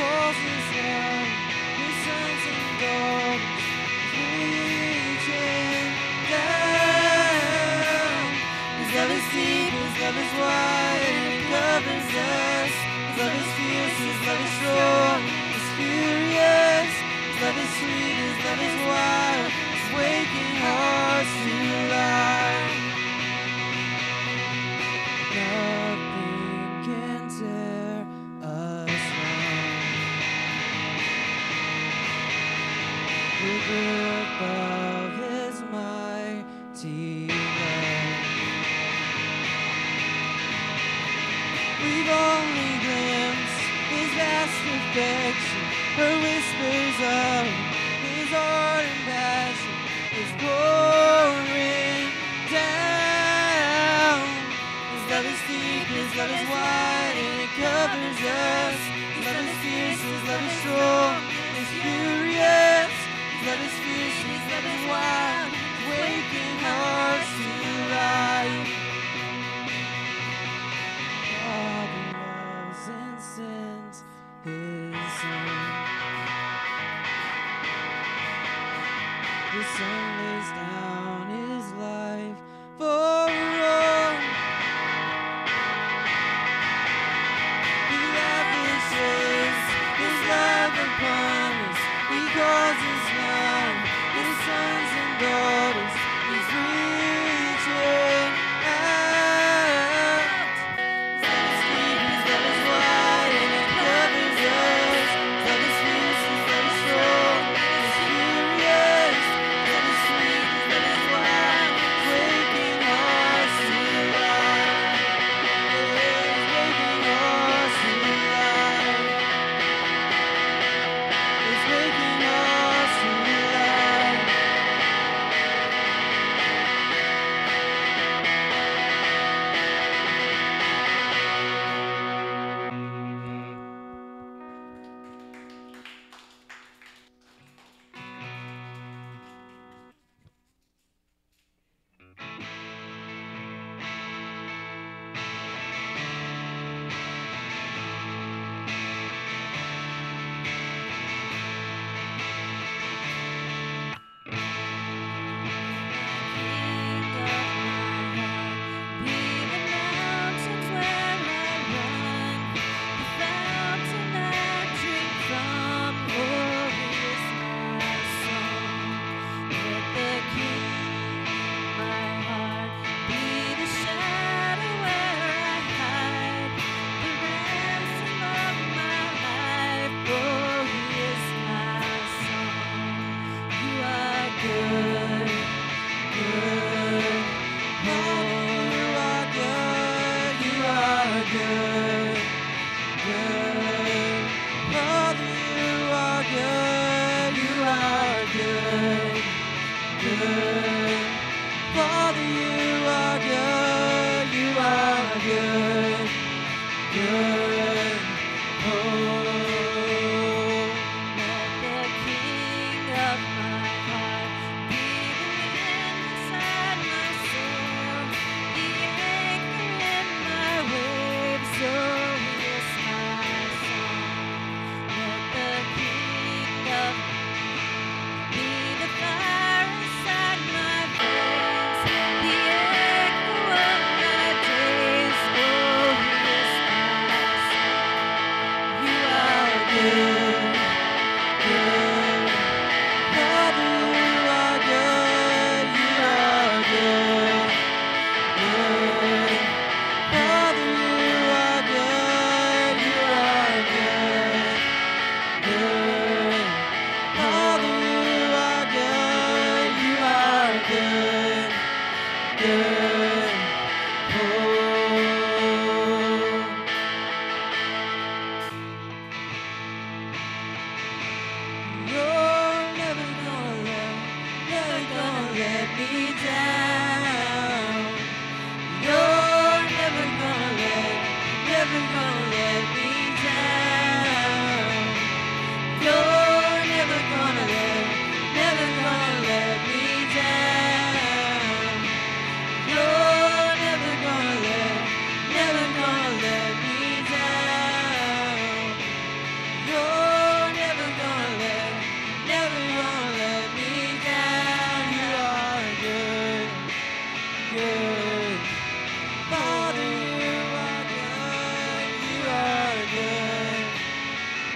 calls us out, His sons and daughters, reaching down. His love is deep, His love is wide, and it covers us. His love is fierce, His love is strong, His furious. His love is sweet, His love is wild, His waking hearts to life. Nothing can tear us from the grip of His mighty love. We've only glimpsed His vast affection, her whispers of His heart and passion is pouring down. His love is deep, His love is wide, and it covers us. His love is fierce, His love is strong, His furious. His love is fierce, His love is wild, waking hearts to life. Father loves and sends His Son. His Son lays down His life for all. He lavishes His love upon us. He calls us now His sons and daughters. He's reaching out. His love is deep, His love is wide, and it covers us. His love is fierce, His love is strong, His furious. His love is sweet, His love is wild, waking hearts to life. Waking hearts to life. It's waking hearts to life. You're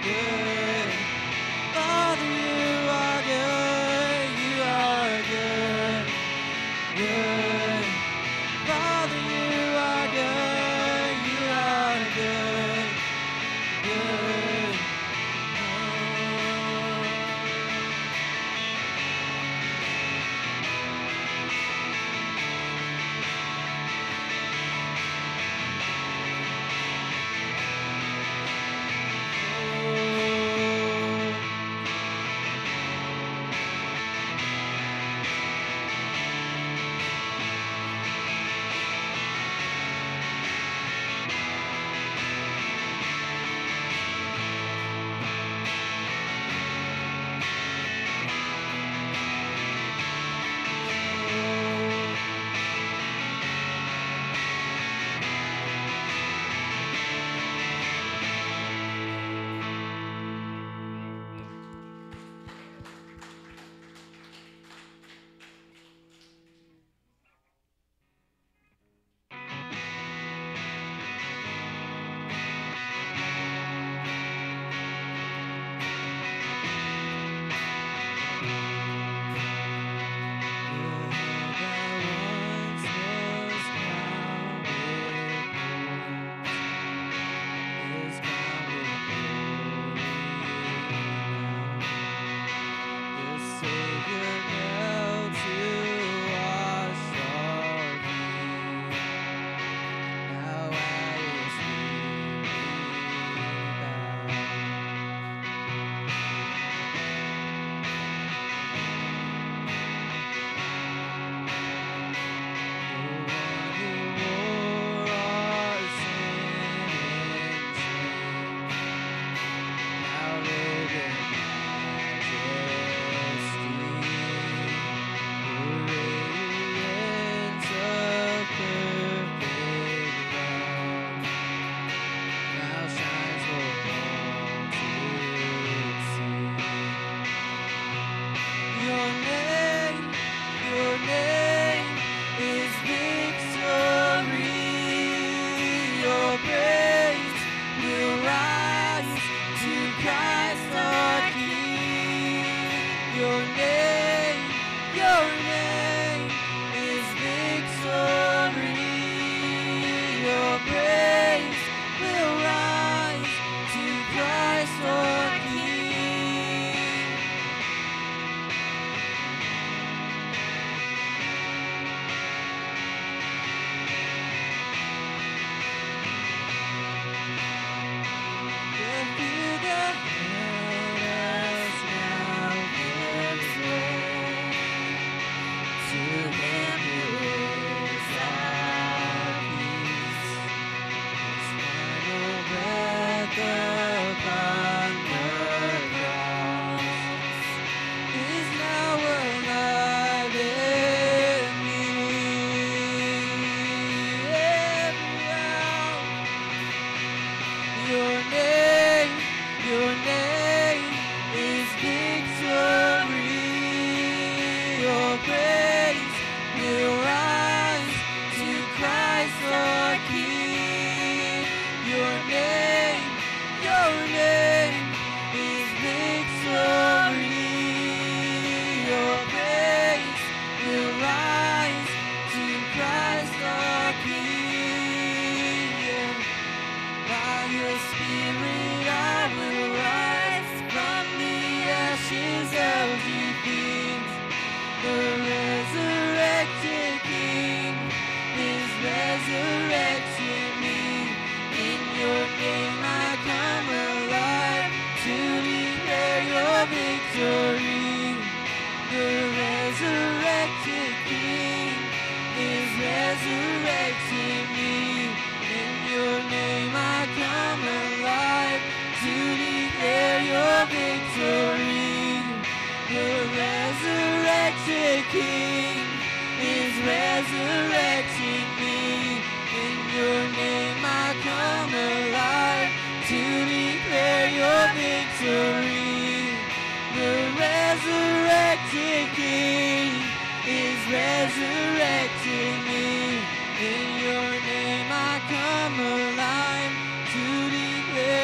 good. Father, you are good. You are good. Good. Father, you are good. You are good. Good.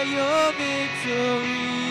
Your victory.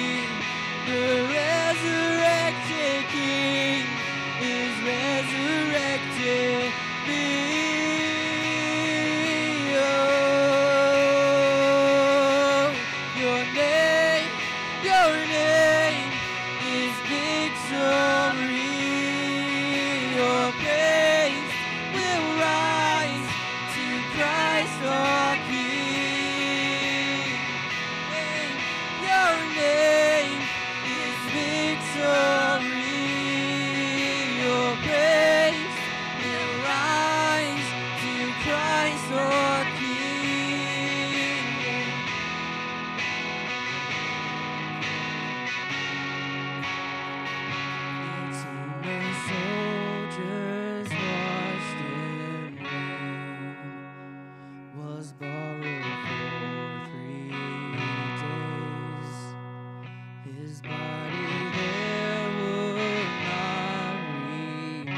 his body there would not remain.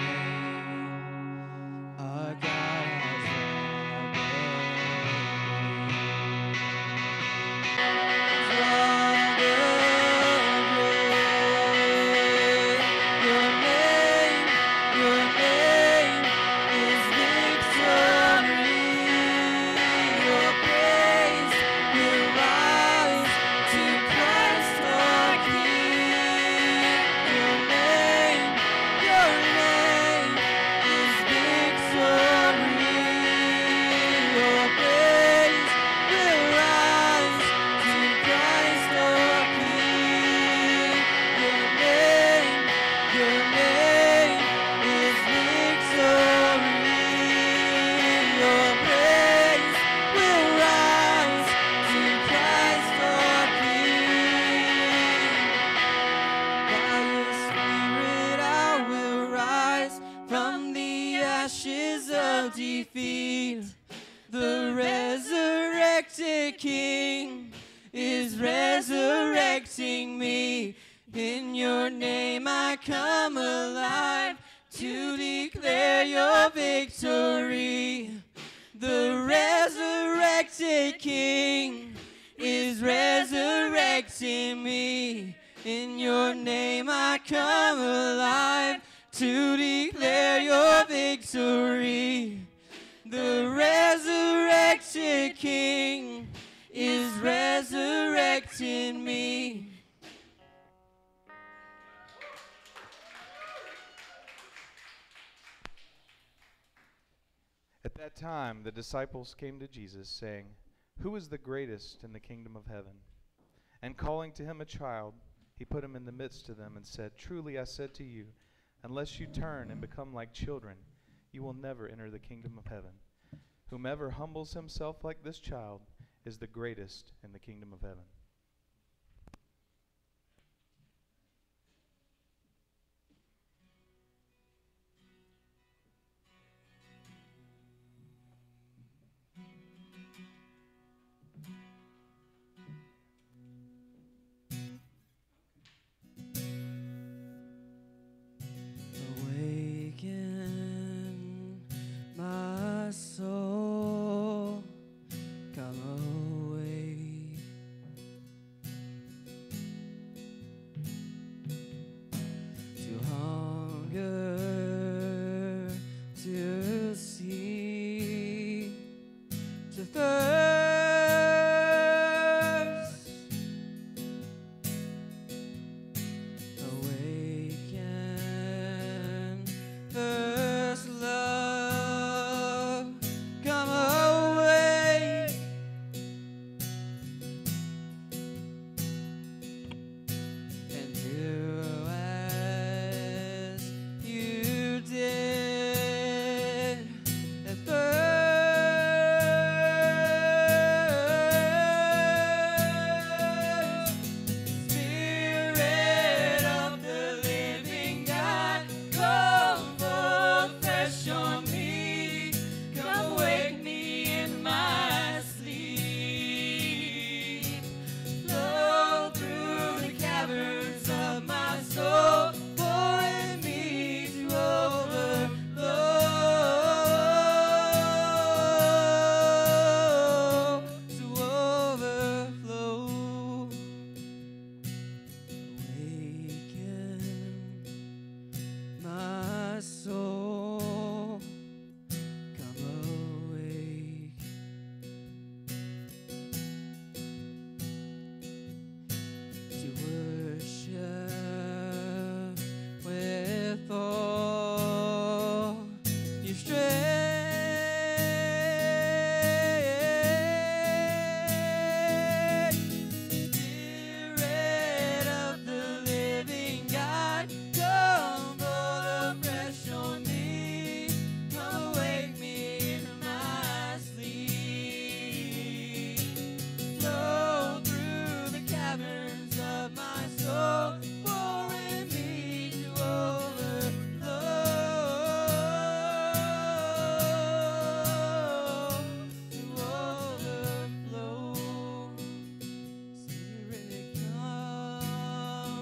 Our God has all the Your name is victory. Your praise will rise to Christ our King. Your name is victory. Your praise will rise to Christ our King. Your name is victory. Your praise will rise to Christ our King. By your Spirit I will rise from the ashes of defeat. The resurrected King is resurrecting me. In your name I come alive to declare your victory. The resurrected King is resurrecting me. In your name I come alive to declare your victory. The resurrected King is resurrecting me. At that time, the disciples came to Jesus, saying, "Who is the greatest in the kingdom of heaven?" And calling to him a child, he put him in the midst of them and said, "Truly I said to you, unless you turn and become like children, you will never enter the kingdom of heaven. Whomever humbles himself like this child is the greatest in the kingdom of heaven." Awaken my soul, come awake. To hunger, to see, to thirst. Awaken, first love, come awake. And do as you did at first. Spirit of the living God, come fall fresh on me. Come wake me in my sleep. Flow through the caverns of my soul, pouring me to overflow, to overflow. Awaken my soul, come awake. To worship with all your strength. Spirit of the living God, come fall afresh on me. Come wake me in my sleep. Flow through the caverns of my soul, pouring me to overflow, to overflow. Spirit, come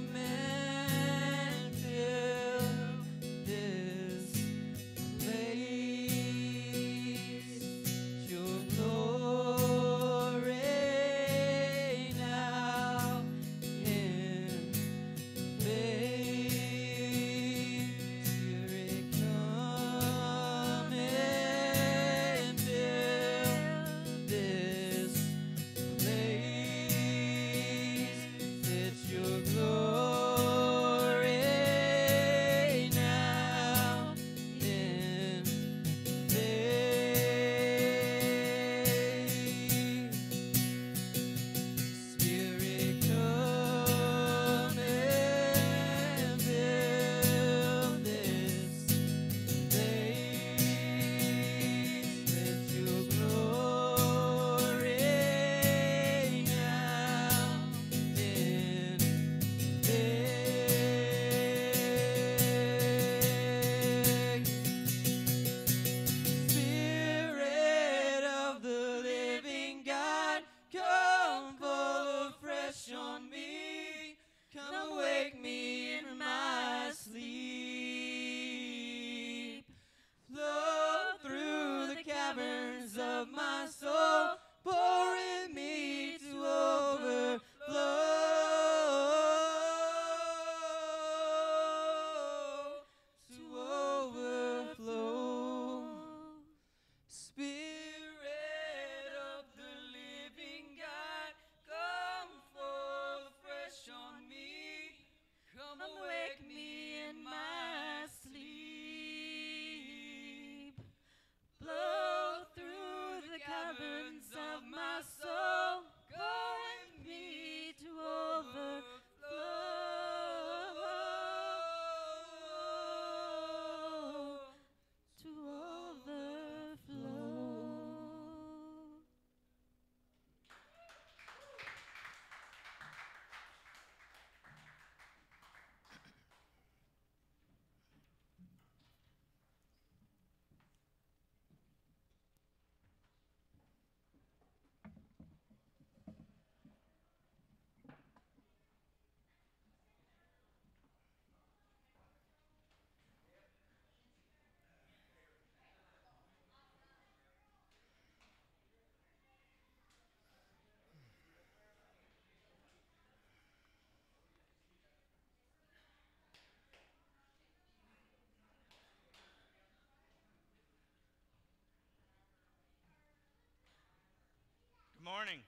Good morning.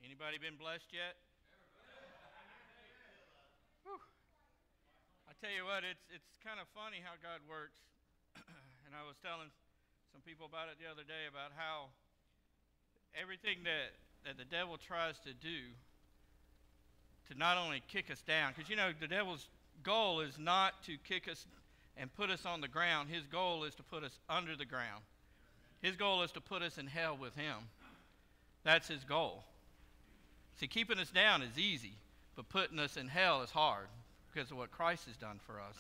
Anybody been blessed yet? Whew. I tell you what, it's kind of funny how God works. And I was telling some people about it the other day, about how everything that the devil tries to do to not only kick us down, because you know the devil's goal is not to kick us and put us on the ground. His goal is to put us under the ground. His goal is to put us in hell with him. That's his goal. See, keeping us down is easy, but putting us in hell is hard because of what Christ has done for us.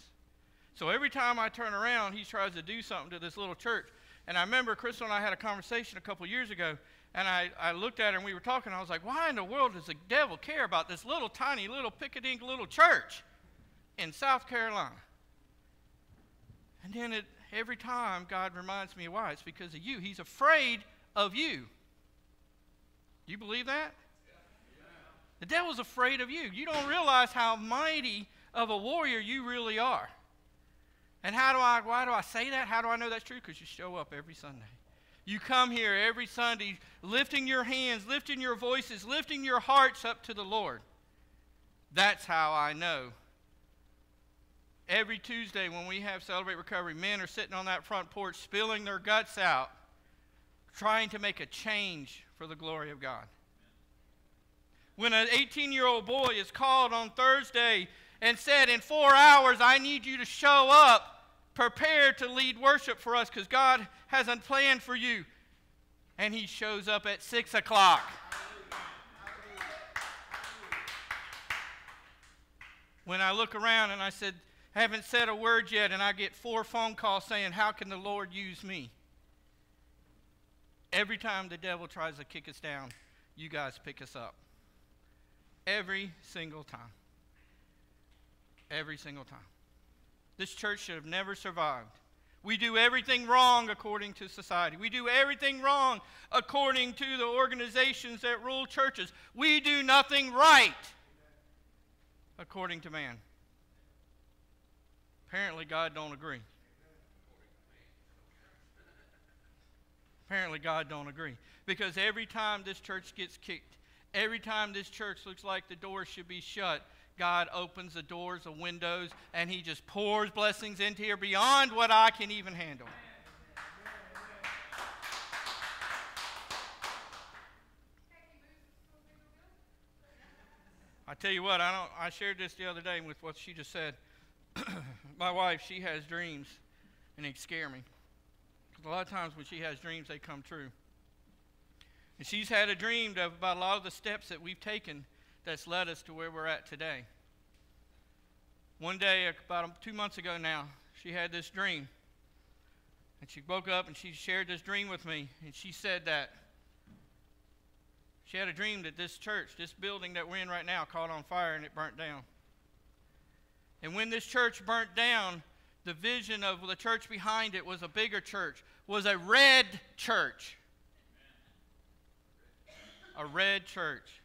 So every time I turn around, he tries to do something to this little church. And I remember Crystal and I had a conversation a couple years ago, and I looked at her and we were talking. I was like, why in the world does the devil care about this little tiny little pickadink little church in South Carolina? And then every time God reminds me why. It's because of you. He's afraid of you. Do you believe that? The devil's afraid of you. You don't realize how mighty of a warrior you really are. And why do I say that? How do I know that's true? Because you show up every Sunday. You come here every Sunday lifting your hands, lifting your voices, lifting your hearts up to the Lord. That's how I know. Every Tuesday when we have Celebrate Recovery, men are sitting on that front porch spilling their guts out, trying to make a change for the glory of God. When an 18-year-old boy is called on Thursday and said, in 4 hours, I need you to show up, prepared to lead worship for us because God has a plan for you. And he shows up at 6 o'clock. When I look around and I said, haven't said a word yet, and I get 4 phone calls saying, how can the Lord use me? Every time the devil tries to kick us down, you guys pick us up. Every single time. Every single time. This church should have never survived. We do everything wrong according to society. We do everything wrong according to the organizations that rule churches. We do nothing right according to man. Apparently God don't agree. Apparently God don't agree. Because every time this church gets kicked, every time this church looks like the door should be shut, God opens the doors, the windows, and he just pours blessings into here beyond what I can even handle. I tell you what, I shared this the other day with what she just said. My wife, she has dreams, and they scare me. Because a lot of times when she has dreams, they come true. And she's had a dream about a lot of the steps that we've taken that's led us to where we're at today. One day, about 2 months ago now, she had this dream. And she woke up and she shared this dream with me. And she said that she had a dream that this church, this building that we're in right now, caught on fire and it burnt down. And when this church burnt down, the vision of the church behind it was a bigger church, was a red church. A red church.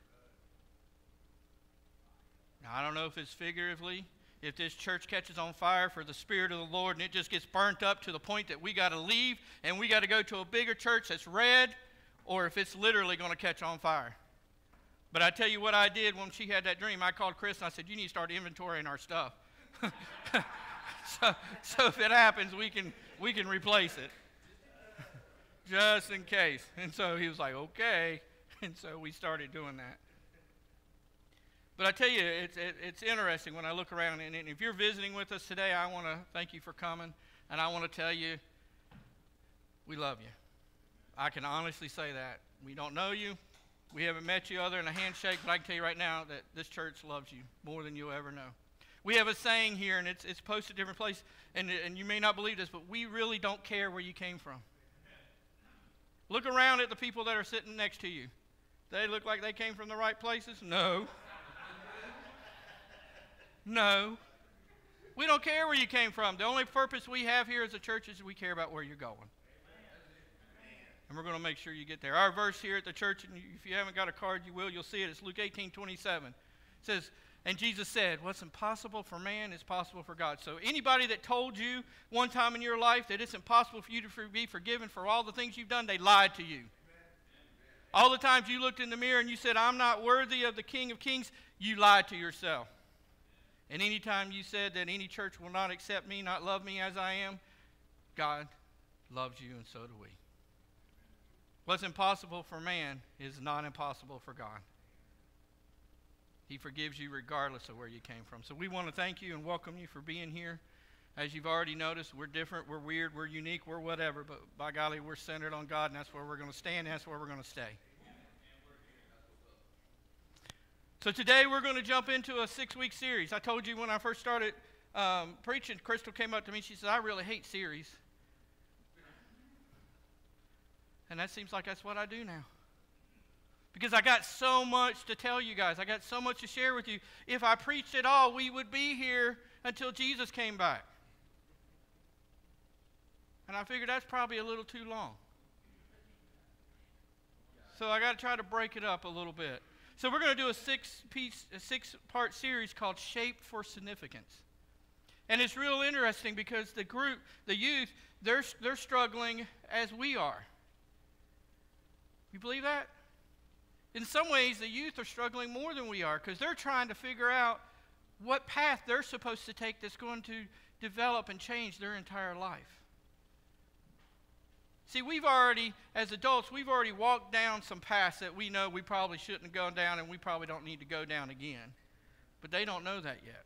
Now, I don't know if it's figuratively, if this church catches on fire for the Spirit of the Lord and it just gets burnt up to the point that we got to leave and we got to go to a bigger church that's red, or if it's literally going to catch on fire. But I tell you what I did when she had that dream. I called Chris and I said, you need to start inventorying our stuff. so if it happens, we can replace it. Just in case. And so he was like, okay. And so we started doing that. But I tell you, it's interesting when I look around. And if you're visiting with us today, I want to thank you for coming. And I want to tell you, we love you. I can honestly say that. We don't know you. We haven't met you other than a handshake. But I can tell you right now that this church loves you more than you'll ever know. We have a saying here, and it's posted different places. And you may not believe this, but we really don't care where you came from. Look around at the people that are sitting next to you. They look like they came from the right places? No. No. We don't care where you came from. The only purpose we have here as a church is we care about where you're going. And we're going to make sure you get there. Our verse here at the church, and if you haven't got a card, you will. You'll see it. It's Luke 18:27. It says, And Jesus said, what's impossible for man is possible for God. So anybody that told you one time in your life that it's impossible for you to be forgiven for all the things you've done, they lied to you. All the times you looked in the mirror and you said, I'm not worthy of the King of Kings, you lied to yourself. And anytime you said that any church will not accept me, not love me as I am, God loves you, and so do we. What's impossible for man is not impossible for God. He forgives you regardless of where you came from. So we want to thank you and welcome you for being here. As you've already noticed, we're different, we're weird, we're unique, we're whatever, but by golly, we're centered on God, and that's where we're going to stand, and that's where we're going to stay. So today we're going to jump into a 6-week series. I told you when I first started preaching, Crystal came up to me, she said, I really hate series. And that seems like that's what I do now. Because I got so much to tell you guys. I got so much to share with you. If I preached it all, we would be here until Jesus came back. And I figured that's probably a little too long. So I got to try to break it up a little bit. So we're going to do a 6-part series called Shaped for Significance. And it's real interesting because the group, the youth, they're struggling as we are. You believe that? In some ways, the youth are struggling more than we are because they're trying to figure out what path they're supposed to take that's going to develop and change their entire life. See, as adults, we've already walked down some paths that we know we probably shouldn't have gone down and we probably don't need to go down again. But they don't know that yet.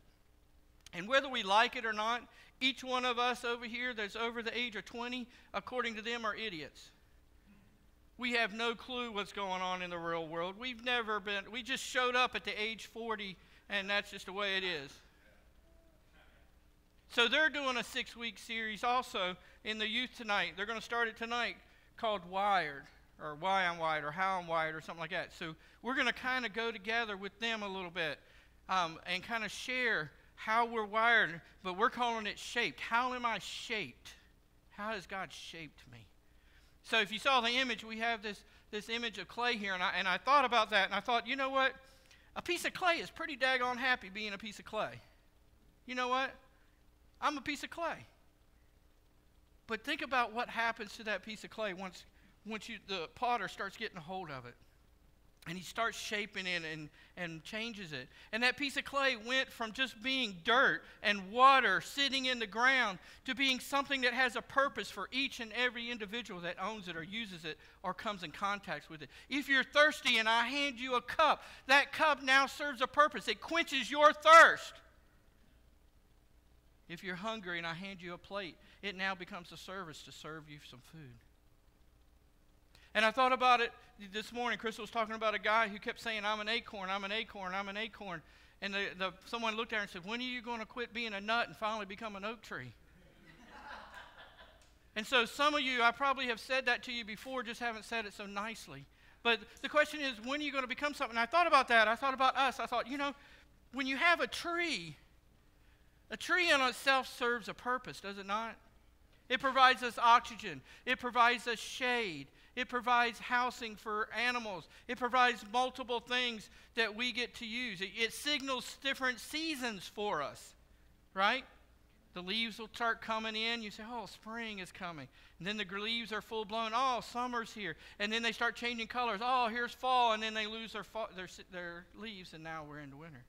And whether we like it or not, each one of us over here that's over the age of 20, according to them, are idiots. We have no clue what's going on in the real world. We just showed up at the age 40, and that's just the way it is. So they're doing a 6-week series also in the youth tonight. They're going to start it tonight called Wired, or Why I'm Wired, or How I'm Wired, or something like that. So we're going to kind of go together with them a little bit and kind of share how we're wired, but we're calling it shaped. How am I shaped? How has God shaped me? So if you saw the image, we have this image of clay here, and I thought about that, and I thought, you know what? A piece of clay is pretty daggone happy being a piece of clay. You know what? I'm a piece of clay. But think about what happens to that piece of clay once the potter starts getting a hold of it. And he starts shaping it and changes it. And that piece of clay went from just being dirt and water sitting in the ground to being something that has a purpose for each and every individual that owns it or uses it or comes in contact with it. If you're thirsty and I hand you a cup, that cup now serves a purpose. It quenches your thirst. If you're hungry and I hand you a plate, it now becomes a service to serve you some food. And I thought about it this morning. Crystal was talking about a guy who kept saying, I'm an acorn, I'm an acorn, I'm an acorn. And someone looked at her and said, when are you going to quit being a nut and finally become an oak tree? And so some of you, I probably have said that to you before, just haven't said it so nicely. But the question is, when are you going to become something? And I thought about that. I thought about us. I thought, when you have a tree in itself serves a purpose, does it not? It provides us oxygen. It provides us shade. It provides housing for animals. It provides multiple things that we get to use. It signals different seasons for us, right? The leaves will start coming in. You say, oh, spring is coming. And then the leaves are full blown. Oh, summer's here. And then they start changing colors. Oh, here's fall. And then they lose their leaves, and now we're into winter.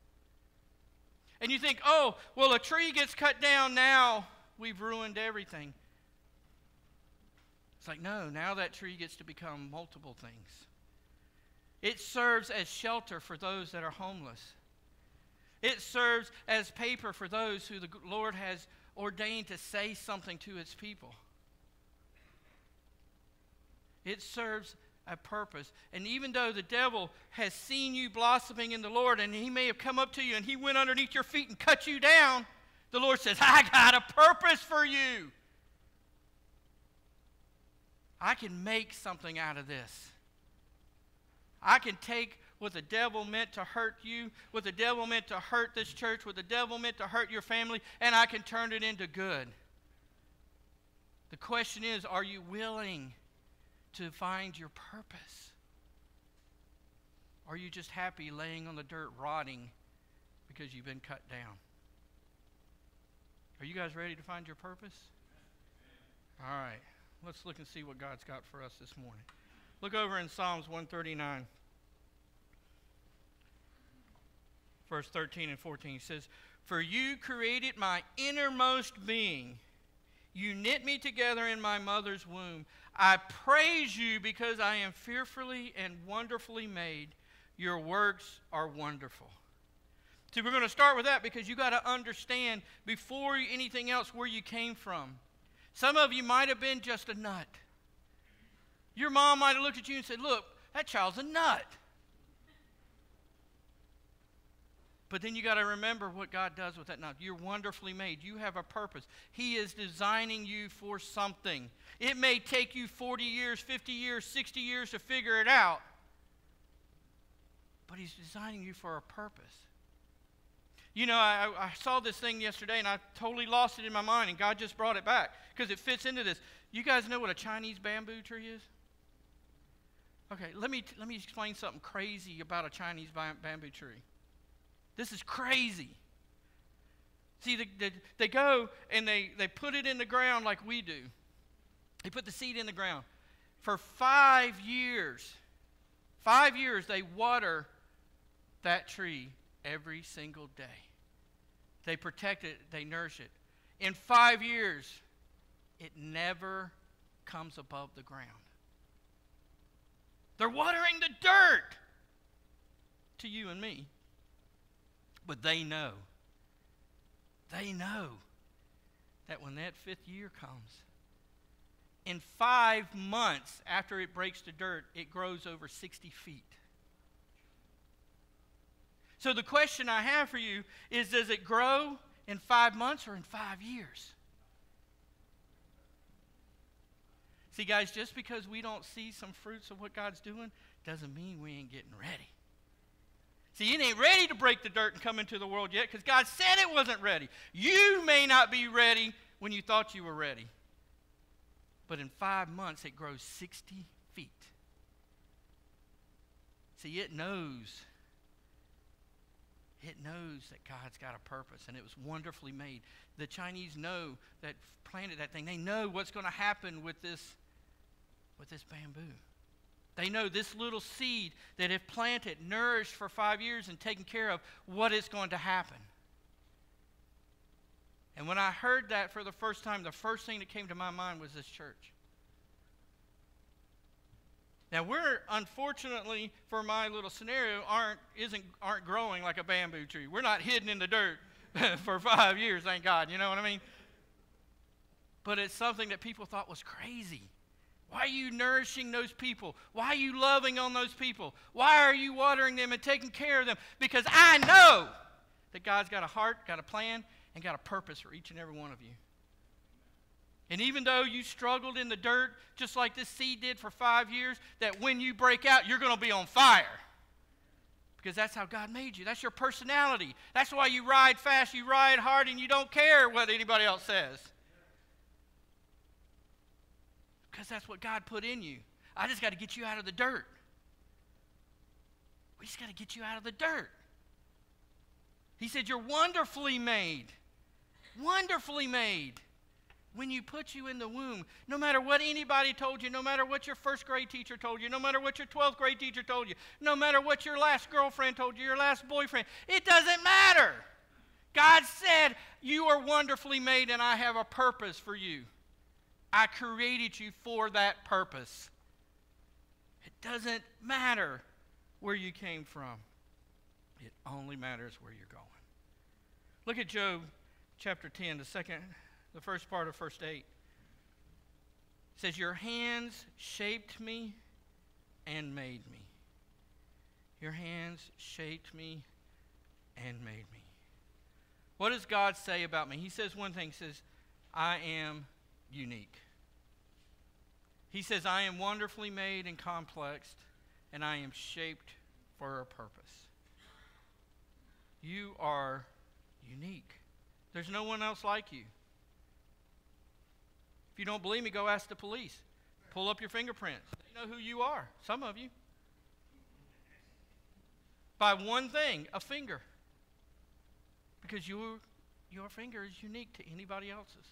And you think, oh, well, a tree gets cut down, now we've ruined everything. It's like, no, now that tree gets to become multiple things. It serves as shelter for those that are homeless. It serves as paper for those who the Lord has ordained to say something to his people. It serves a purpose. And even though the devil has seen you blossoming in the Lord, and he may have come up to you and he went underneath your feet and cut you down, the Lord says, I got a purpose for you. I can make something out of this. I can take what the devil meant to hurt you, what the devil meant to hurt this church, what the devil meant to hurt your family, and I can turn it into good. The question is, are you willing to find your purpose? Are you just happy laying on the dirt rotting because you've been cut down. Are you guys ready to find your purpose? All right. Let's look and see what God's got for us this morning. Look over in Psalms 139. Verse 13 and 14 says, "For you created my innermost being. You knit me together in my mother's womb. I praise you because I am fearfully and wonderfully made. Your works are wonderful." See, we're going to start with that because you got to understand before anything else where you came from. Some of you might have been just a nut. Your mom might have looked at you and said, "Look, that child's a nut." But then you got to remember what God does with that nut. You're wonderfully made. You have a purpose. He is designing you for something. It may take you 40 years, 50 years, 60 years to figure it out. But He's designing you for a purpose. You know, I saw this thing yesterday and I totally lost it in my mind, and God just brought it back because it fits into this. You guys know what a Chinese bamboo tree is? Okay, let me explain something crazy about a Chinese bamboo tree. This is crazy. See, they go and they put it in the ground like we do. They put the seed in the ground. For 5 years, they water that tree every single day. They protect it, they nourish it. In 5 years, it never comes above the ground. They're watering the dirt to you and me. But they know that when that 5th year comes, in 5 months after it breaks the dirt, it grows over 60 feet. So the question I have for you is, does it grow in 5 months or in 5 years? See, guys, just because we don't see some fruits of what God's doing doesn't mean we ain't getting ready. See, it ain't ready to break the dirt and come into the world yet because God said it wasn't ready. You may not be ready when you thought you were ready. But in 5 months, it grows 60 feet. See, it knows that God's got a purpose, and it was wonderfully made. The Chinese know that planted that thing. They know what's going to happen with this bamboo. They know this little seed that if planted, nourished for 5 years and taken care of, what is going to happen. And when I heard that for the first time, the first thing that came to my mind was this church. Now we're, unfortunately, for my little scenario, aren't growing like a bamboo tree. We're not hidden in the dirt for 5 years, thank God. You know what I mean? But it's something that people thought was crazy. Why are you nourishing those people? Why are you loving on those people? Why are you watering them and taking care of them? Because I know that God's got a heart, got a plan, and got a purpose for each and every one of you. And even though you struggled in the dirt, just like this seed did for 5 years, that when you break out, you're going to be on fire. Because that's how God made you. That's your personality. That's why you ride fast, you ride hard, and you don't care what anybody else says. Because that's what God put in you. I just got to get you out of the dirt. We just got to get you out of the dirt. He said, you're wonderfully made. Wonderfully made. When you put you in the womb, no matter what anybody told you, no matter what your first grade teacher told you, no matter what your 12th grade teacher told you, no matter what your last girlfriend told you, your last boyfriend, it doesn't matter. God said, you are wonderfully made and I have a purpose for you. I created you for that purpose. It doesn't matter where you came from. It only matters where you're going. Look at Job chapter 10, the first part of verse 8. It says, your hands shaped me and made me. Your hands shaped me and made me. What does God say about me? He says one thing. He says, I am unique. He says, I am wonderfully made and complexed, and I am shaped for a purpose. You are unique. There's no one else like you. If you don't believe me, go ask the police. Pull up your fingerprints. They know who you are, some of you. By one thing, a finger. Because your finger is unique to anybody else's.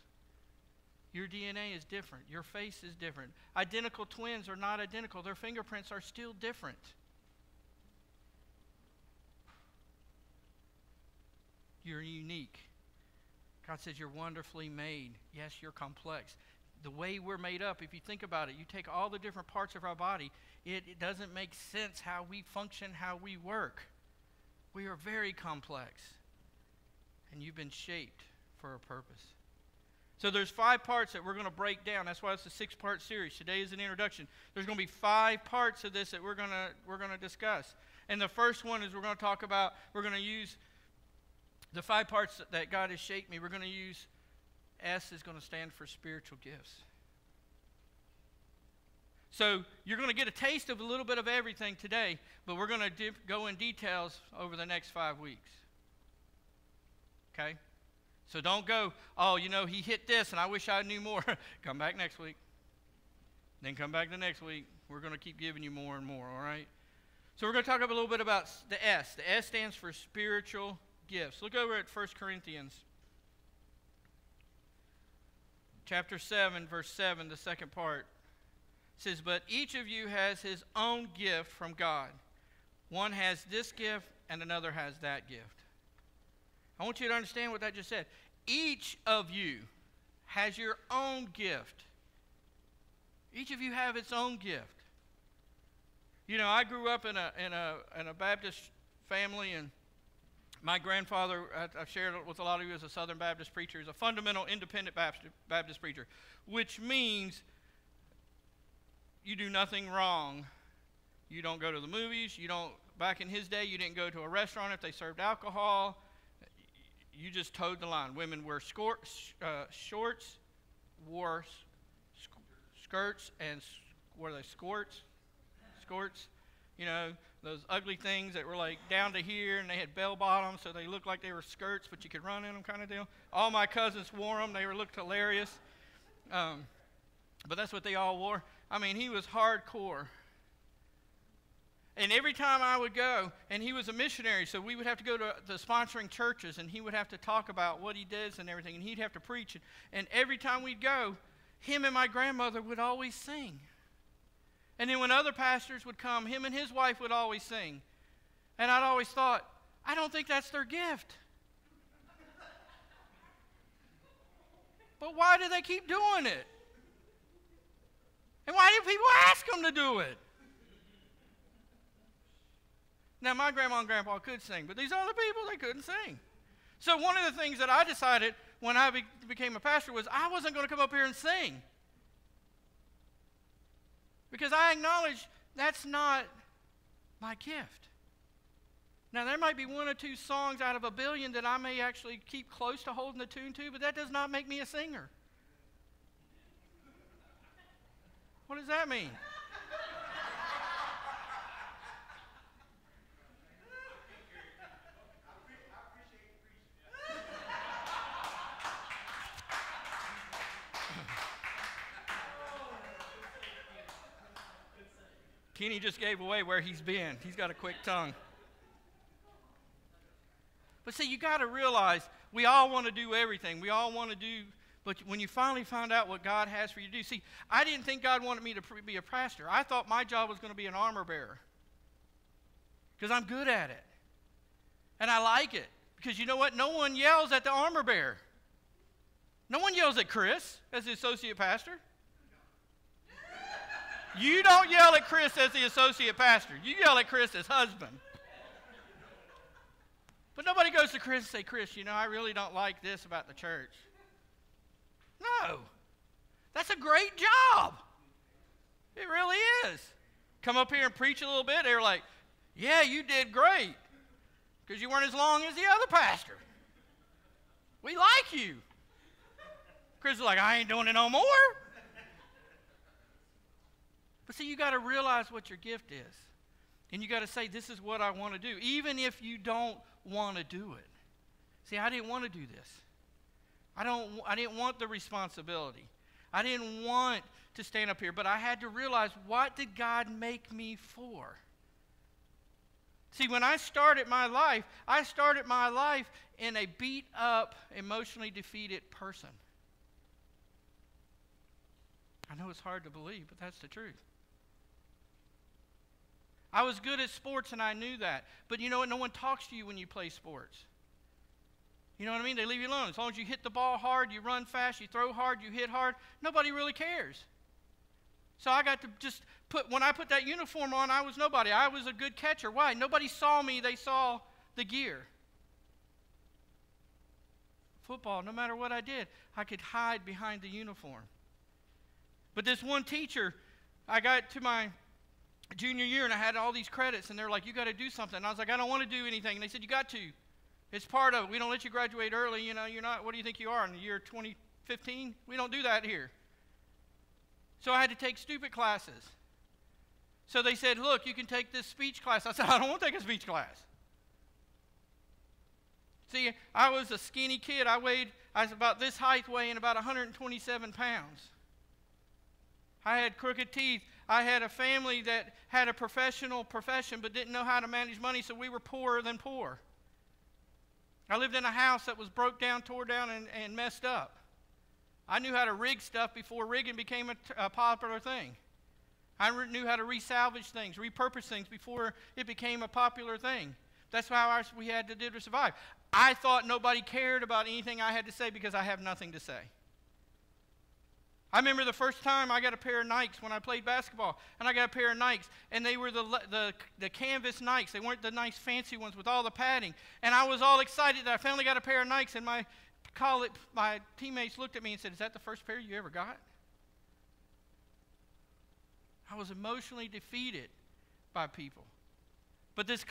Your DNA is different. Your face is different. Identical twins are not identical. Their fingerprints are still different. You're unique. God says you're wonderfully made. Yes, you're complex. The way we're made up, if you think about it, you take all the different parts of our body, it doesn't make sense how we function, how we work. We are very complex. And you've been shaped for a purpose. So there's 5 parts that we're going to break down. That's why it's a 6-part series. Today is an introduction. There's going to be 5 parts of this that we're going to discuss. And the first one is we're going to use the 5 parts that God has shaped me. We're going to use S is going to stand for spiritual gifts. So you're going to get a taste of a little bit of everything today, but we're going to go in details over the next 5 weeks. Okay? So don't go, oh, he hit this and I wish I knew more. Come back next week. Then come back the next week. We're going to keep giving you more and more, all right? So we're going to talk a little bit about the S. The S stands for spiritual gifts. Look over at 1 Corinthians chapter 7, verse 7, the second part. It says, but each of you has his own gift from God. One has this gift and another has that gift. I want you to understand what that just said. Each of you has your own gift. Each of you have its own gift. I grew up in a Baptist family, and my grandfather, I've shared it with a lot of you, as a Southern Baptist preacher. He's a fundamental independent Baptist preacher, which means you do nothing wrong. You don't go to the movies. Back in his day, you didn't go to a restaurant if they served alcohol. You just towed the line. Women wear shorts, wore skirts, and what are they, skorts? Those ugly things that were like down to here, and they had bell bottoms, so they looked like they were skirts, but you could run in them kind of deal. All my cousins wore them. They looked hilarious. But that's what they all wore. I mean, he was hardcore. And every time I would go, and he was a missionary, so we would have to go to the sponsoring churches, and he would have to talk about what he does and everything, and he'd have to preach. And every time we'd go, him and my grandmother would always sing. And then when other pastors would come, him and his wife would always sing. And I'd always thought, I don't think that's their gift. But why do they keep doing it? And why do people ask them to do it? Now, my grandma and grandpa could sing, but these other people, they couldn't sing. So one of the things that I decided when I became a pastor was I wasn't going to come up here and sing. Because I acknowledge that's not my gift. Now, there might be 1 or 2 songs out of a billion that I may actually keep close to holding the tune to, but that does not make me a singer. What does that mean? Kenny just gave away where he's been. He's got a quick tongue. But see, you got to realize we all want to do everything. We all want to do, but when you finally find out what God has for you to do, see, I didn't think God wanted me to be a pastor. I thought my job was going to be an armor bearer because I'm good at it. And I like it because you know what? No one yells at the armor bearer. No one yells at Chris as the associate pastor. You don't yell at Chris as the associate pastor. You yell at Chris as husband. But nobody goes to Chris and say, Chris, I really don't like this about the church. No. That's a great job. It really is. Come up here and preach a little bit. They're like, yeah, you did great. Because you weren't as long as the other pastor. We like you. Chris is like, I ain't doing it no more. But see, you got to realize what your gift is. And you got to say, this is what I want to do, even if you don't want to do it. See, I didn't want to do this. I didn't want the responsibility. I didn't want to stand up here, but I had to realize, what did God make me for? See, when I started my life in a beat up, emotionally defeated person. I know it's hard to believe, but that's the truth. I was good at sports and I knew that. But you know what? No one talks to you when you play sports. You know what I mean? They leave you alone. As long as you hit the ball hard, you run fast, you throw hard, you hit hard, nobody really cares. So I got to just when I put that uniform on, I was nobody. I was a good catcher. Why? Nobody saw me. They saw the gear. Football, no matter what I did, I could hide behind the uniform. But this one teacher, I got to my junior year and I had all these credits and they're like, you got to do something. And I was like, I don't want to do anything. And they said, you got to. It's part of it. We don't let you graduate early. You know, you're not, what do you think you are in the year 2015? We don't do that here. So I had to take stupid classes. So they said, look, you can take this speech class. I said, I don't want to take a speech class. See, I was a skinny kid. I was about this height, weighing about 127 pounds. I had crooked teeth. I had a family that had a professional profession but didn't know how to manage money, so we were poorer than poor. I lived in a house that was broke down, tore down, and messed up. I knew how to rig stuff before rigging became a popular thing. I knew how to resalvage things, repurpose things before it became a popular thing. That's how we had to do to survive. I thought nobody cared about anything I had to say because I have nothing to say. I remember the first time I got a pair of Nikes when I played basketball, and I got a pair of Nikes, and they were the canvas Nikes. They weren't the nice fancy ones with all the padding. And I was all excited that I finally got a pair of Nikes, and my teammates looked at me and said, is that the first pair you ever got? I was emotionally defeated by people. But this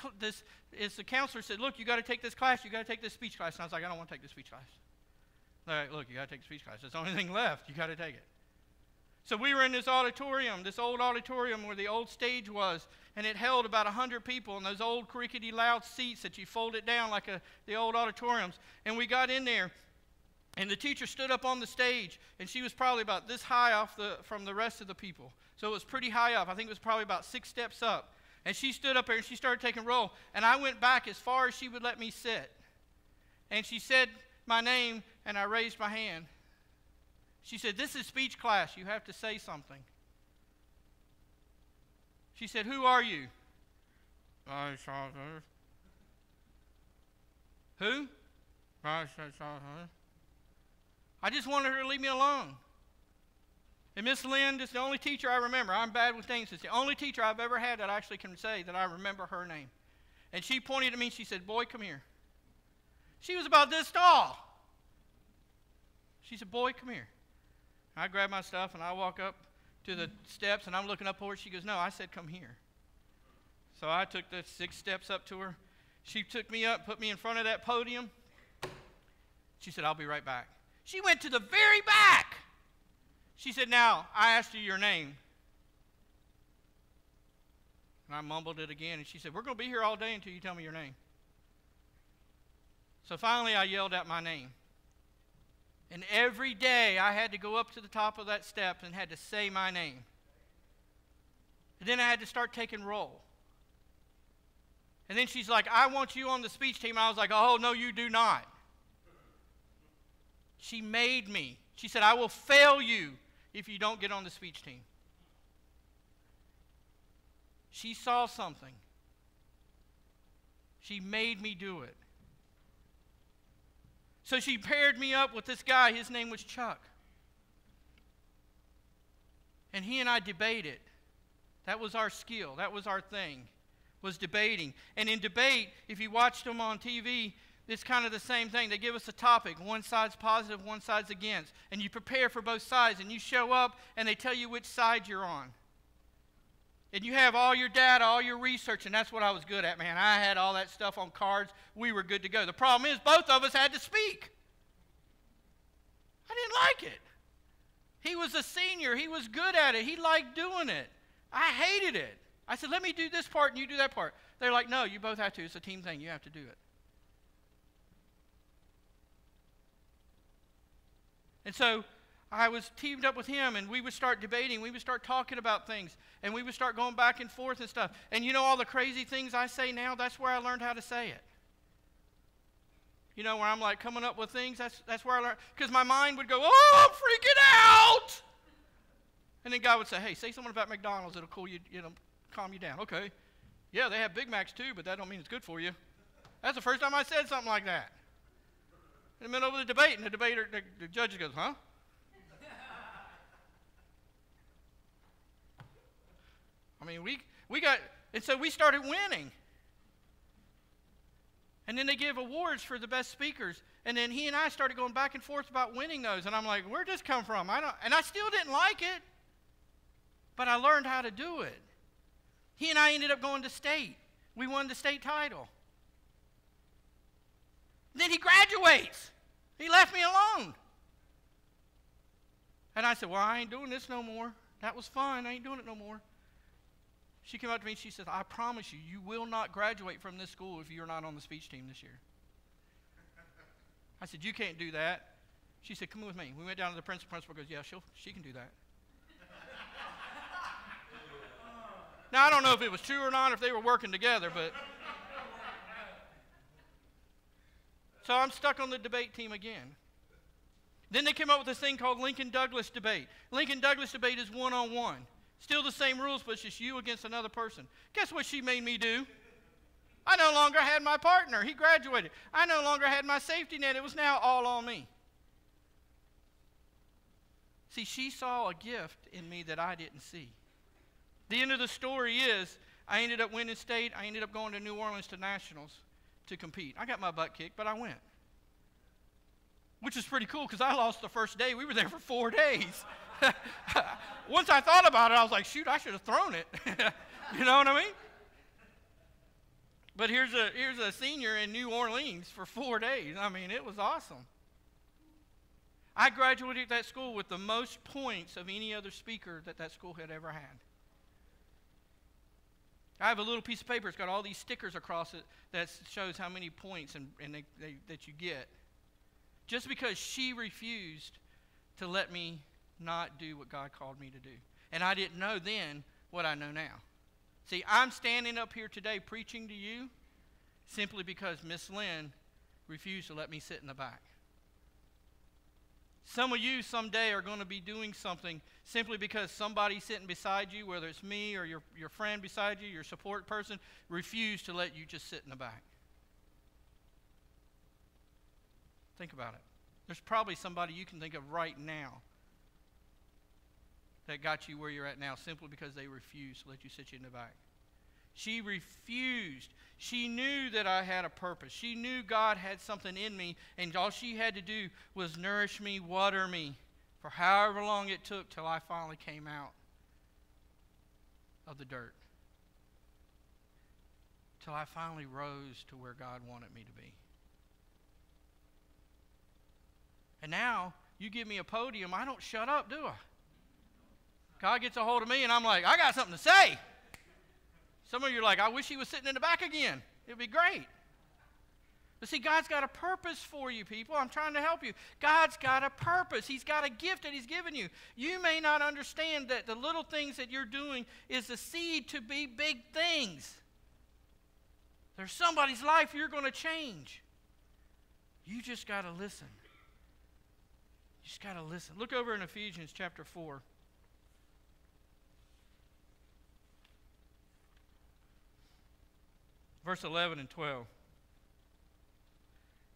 the counselor said, look, you got to take this class. You got to take this speech class. And I was like, I don't want to take this speech class. They're like, look, you got to take the speech class. That's the only thing left. You got to take it. So we were in this auditorium, this old auditorium where the old stage was, and it held about 100 people in those old crickety loud seats that you fold it down like the old auditoriums. And we got in there, and the teacher stood up on the stage, and she was probably about this high off from the rest of the people. So it was pretty high up. I think it was probably about 6 steps up. And she stood up there, and she started taking roll. And I went back as far as she would let me sit. And she said my name, and I raised my hand. She said, this is speech class. You have to say something. She said, who are you? Who? I just wanted her to leave me alone. And Miss Lynn is the only teacher I remember. I'm bad with names. It's the only teacher I've ever had that I actually can say that I remember her name. And she pointed at me and she said, boy, come here. She was about this tall. She said, boy, come here. I grabbed my stuff and I walk up to the steps and I'm looking up for her. She goes, no, I said, come here. So I took the 6 steps up to her. She took me up, put me in front of that podium. She said, I'll be right back. She went to the very back. She said, now, I asked you your name. And I mumbled it again, and she said, we're going to be here all day until you tell me your name. So finally, I yelled out my name. And every day, I had to go up to the top of that step and had to say my name. And then I had to start taking roll. And then she's like, I want you on the speech team. And I was like, oh, no, you do not. She made me. She said, I will fail you if you don't get on the speech team. She saw something. She made me do it. So she paired me up with this guy. His name was Chuck. And he and I debated. That was our skill. That was our thing, was debating. And in debate, if you watched them on TV, it's kind of the same thing. They give us a topic. One side's positive, one side's against. And you prepare for both sides. And you show up, and they tell you which side you're on. And you have all your data, all your research, and that's what I was good at, man. I had all that stuff on cards. We were good to go. The problem is both of us had to speak. I didn't like it. He was a senior. He was good at it. He liked doing it. I hated it. I said, let me do this part and you do that part. They're like, no, you both have to. It's a team thing. You have to do it. And so I was teamed up with him, and we would start debating. We would start talking about things, and we would start going back and forth and stuff. And you know all the crazy things I say now? That's where I learned how to say it. You know, where I'm like coming up with things, that's where I learned. Because my mind would go, oh, I'm freaking out. And then God would say, hey, say something about McDonald's. It'll cool you, calm you down. Okay. Yeah, they have Big Macs too, but that don't mean it's good for you. That's the first time I said something like that. In the middle of the debate, and the judge goes, huh? I mean, we got, and so we started winning. And then they give awards for the best speakers. And then he and I started going back and forth about winning those. And I'm like, where'd this come from? And I still didn't like it. But I learned how to do it. He and I ended up going to state. We won the state title. Then he graduates. He left me alone. And I said, well, I ain't doing this no more. That was fun. I ain't doing it no more. She came up to me and she said, I promise you, you will not graduate from this school if you're not on the speech team this year. I said, you can't do that. She said, come with me. We went down to the principal. Principal goes, yeah, she can do that. Now, I don't know if it was true or not, if they were working together, but. So I'm stuck on the debate team again. Then they came up with this thing called Lincoln-Douglas debate. Lincoln-Douglas debate is one-on-one. Still the same rules, but it's just you against another person. Guess what she made me do? I no longer had my partner. He graduated. I no longer had my safety net. It was now all on me. See, she saw a gift in me that I didn't see. The end of the story is I ended up winning state. I ended up going to New Orleans to nationals to compete. I got my butt kicked, but I went. Which is pretty cool because I lost the first day. We were there for 4 days. Once I thought about it, I was like, shoot, I should have thrown it. You know what I mean? But here's a senior in New Orleans for 4 days. I mean, it was awesome. I graduated that school with the most points of any other speaker that school had ever had. I have a little piece of paper. It's got all these stickers across it that shows how many points that you get. Just because she refused to let me not do what God called me to do. And I didn't know then what I know now. See, I'm standing up here today preaching to you simply because Miss Lynn refused to let me sit in the back. Some of you someday are going to be doing something simply because somebody sitting beside you, whether it's me or your friend beside you, your support person, refused to let you just sit in the back. Think about it. There's probably somebody you can think of right now that got you where you're at now simply because they refused to let you sit you in the back. She refused. She knew that I had a purpose. She knew God had something in me, and all she had to do was nourish me, water me, for however long it took till I finally came out of the dirt. Till I finally rose to where God wanted me to be. And now, you give me a podium, I don't shut up, do I? God gets a hold of me, and I'm like, I got something to say. Some of you are like, I wish he was sitting in the back again. It would be great. But see, God's got a purpose for you, people. I'm trying to help you. God's got a purpose. He's got a gift that he's given you. You may not understand that the little things that you're doing is the seed to be big things. There's somebody's life you're going to change. You just got to listen. You just got to listen. Look over in Ephesians chapter 4. Verse 11 and 12. It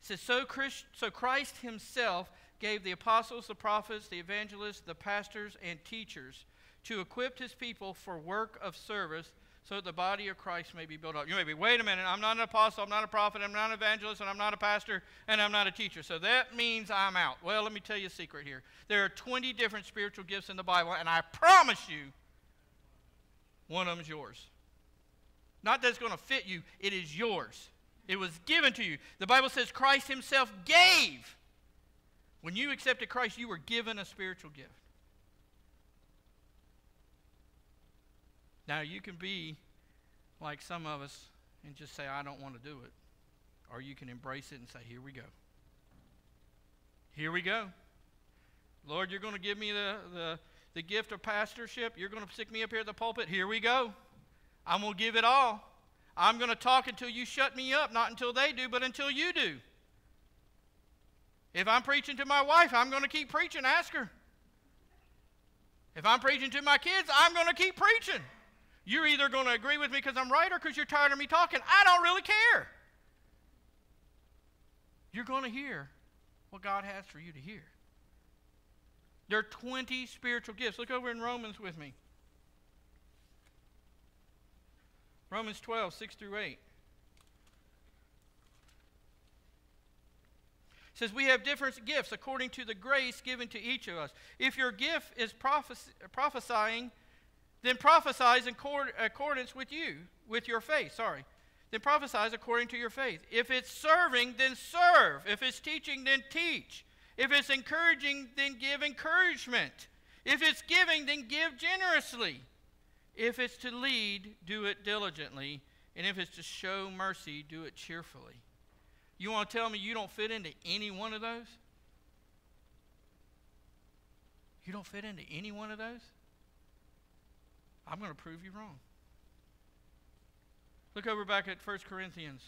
says, so Christ himself gave the apostles, the prophets, the evangelists, the pastors, and teachers to equip his people for work of service so that the body of Christ may be built up. You may be, wait a minute, I'm not an apostle, I'm not a prophet, I'm not an evangelist, and I'm not a pastor, and I'm not a teacher. So that means I'm out. Well, let me tell you a secret here. There are 20 different spiritual gifts in the Bible, and I promise you, one of them is yours. Not that it's going to fit you, it is yours. It was given to you. The Bible says Christ himself gave. When you accepted Christ, you were given a spiritual gift. Now, you can be like some of us and just say, I don't want to do it. Or you can embrace it and say, here we go. Here we go. Lord, you're going to give me the gift of pastorship. You're going to stick me up here at the pulpit. Here we go. I'm going to give it all. I'm going to talk until you shut me up, not until they do, but until you do. If I'm preaching to my wife, I'm going to keep preaching. Ask her. If I'm preaching to my kids, I'm going to keep preaching. You're either going to agree with me because I'm right or because you're tired of me talking. I don't really care. You're going to hear what God has for you to hear. There are 20 spiritual gifts. Look over in Romans with me. Romans 12, 6 through 8. It says, we have different gifts according to the grace given to each of us. If your gift is prophesying, then prophesies in accordance with your faith. Then prophesies according to your faith. If it's serving, then serve. If it's teaching, then teach. If it's encouraging, then give encouragement. If it's giving, then give generously. If it's to lead, do it diligently. And if it's to show mercy, do it cheerfully. You want to tell me you don't fit into any one of those? You don't fit into any one of those? I'm going to prove you wrong. Look over back at 1 Corinthians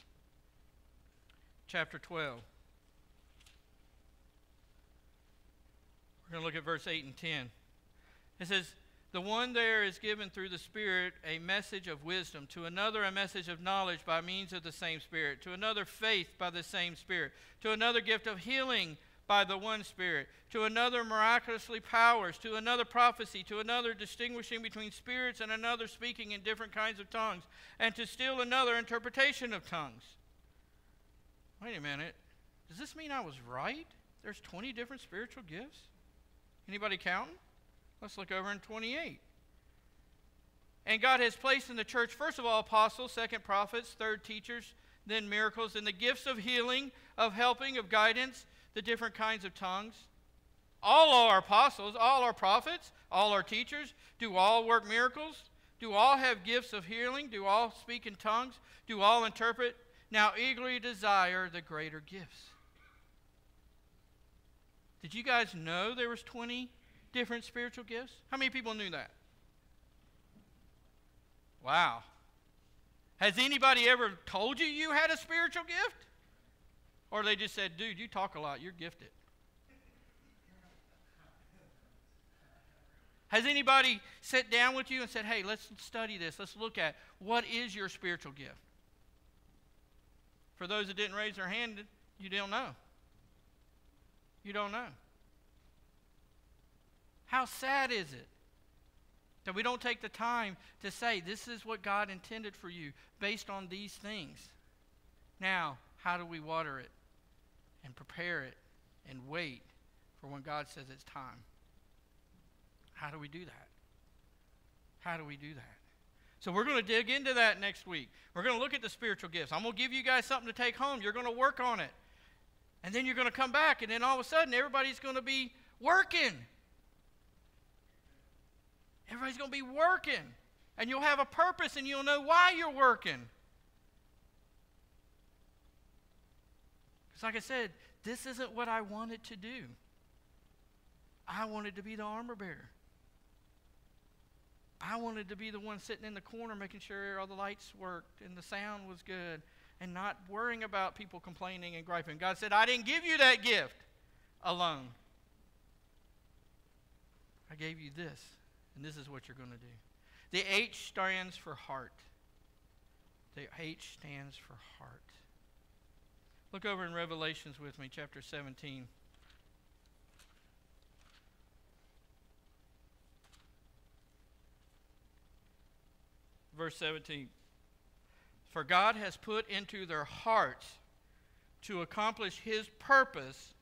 chapter 12. We're going to look at verse 8 and 10. It says, the one there is given through the Spirit a message of wisdom, to another a message of knowledge by means of the same Spirit, to another faith by the same Spirit, to another gift of healing by the one Spirit, to another miraculously powers, to another prophecy, to another distinguishing between spirits, and another speaking in different kinds of tongues, and to still another interpretation of tongues. Wait a minute. Does this mean I was right? There's 20 different spiritual gifts? Anybody counting? Let's look over in 28. And God has placed in the church, first of all, apostles, second, prophets, third, teachers, then miracles, and the gifts of healing, of helping, of guidance, the different kinds of tongues. All are apostles, all are prophets, all are teachers. Do all work miracles? Do all have gifts of healing? Do all speak in tongues? Do all interpret? Now eagerly desire the greater gifts. Did you guys know there was 20 different spiritual gifts? How many people knew that? Wow. Has anybody ever told you you had a spiritual gift? Or they just said, dude, you talk a lot, you're gifted. Has anybody sat down with you and said, hey, let's study this, let's look at what is your spiritual gift? For those that didn't raise their hand, you don't know. You don't know. How sad is it that we don't take the time to say, this is what God intended for you based on these things? Now, how do we water it and prepare it and wait for when God says it's time? How do we do that? How do we do that? So we're going to dig into that next week. We're going to look at the spiritual gifts. I'm going to give you guys something to take home. You're going to work on it. And then you're going to come back, and then all of a sudden everybody's going to be working. Everybody's going to be working. And you'll have a purpose, and you'll know why you're working. Because like I said, this isn't what I wanted to do. I wanted to be the armor bearer. I wanted to be the one sitting in the corner making sure all the lights worked and the sound was good and not worrying about people complaining and griping. God said, I didn't give you that gift alone. I gave you this, and this is what you're going to do. The H stands for heart. The H stands for heart. Look over in Revelations with me, chapter 17. Verse 17. For God has put into their hearts to accomplish his purpose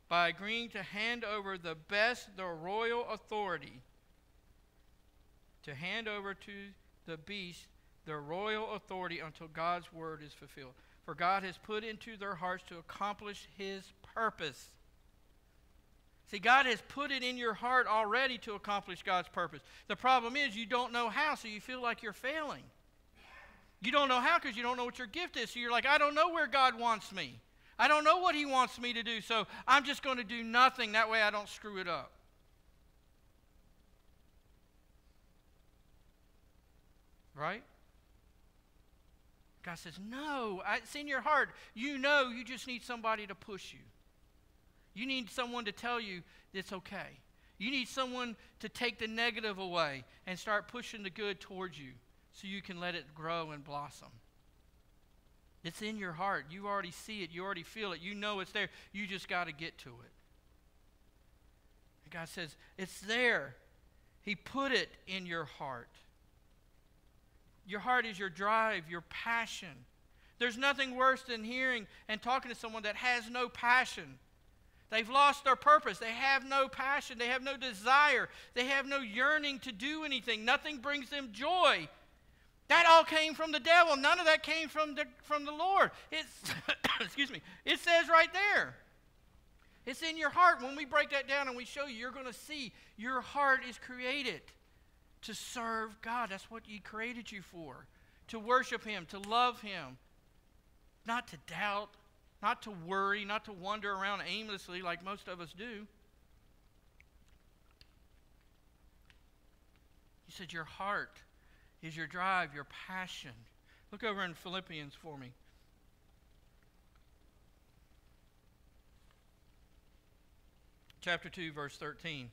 by agreeing to hand over the royal authority, to hand over to the beast the royal authority until God's word is fulfilled. For God has put into their hearts to accomplish his purpose. See, God has put it in your heart already to accomplish God's purpose. The problem is you don't know how, so you feel like you're failing. You don't know how because you don't know what your gift is. So you're like, I don't know where God wants me. I don't know what he wants me to do, so I'm just going to do nothing. That way I don't screw it up. Right? God says, no, it's in your heart. You know you just need somebody to push you. You need someone to tell you it's okay. You need someone to take the negative away and start pushing the good towards you so you can let it grow and blossom. It's in your heart. You already see it. You already feel it. You know it's there. You just got to get to it. And God says, it's there. He put it in your heart. Your heart is your drive, your passion. There's nothing worse than hearing and talking to someone that has no passion. They've lost their purpose. They have no passion. They have no desire. They have no yearning to do anything. Nothing brings them joy. That all came from the devil. None of that came from the Lord. It's excuse me. It says right there. It's in your heart. When we break that down and we show you, you're going to see your heart is created to serve God. That's what He created you for. To worship Him, to love Him. Not to doubt, not to worry, not to wander around aimlessly like most of us do. He said your heart is your drive, your passion. Look over in Philippians for me. Chapter 2, verse 13. It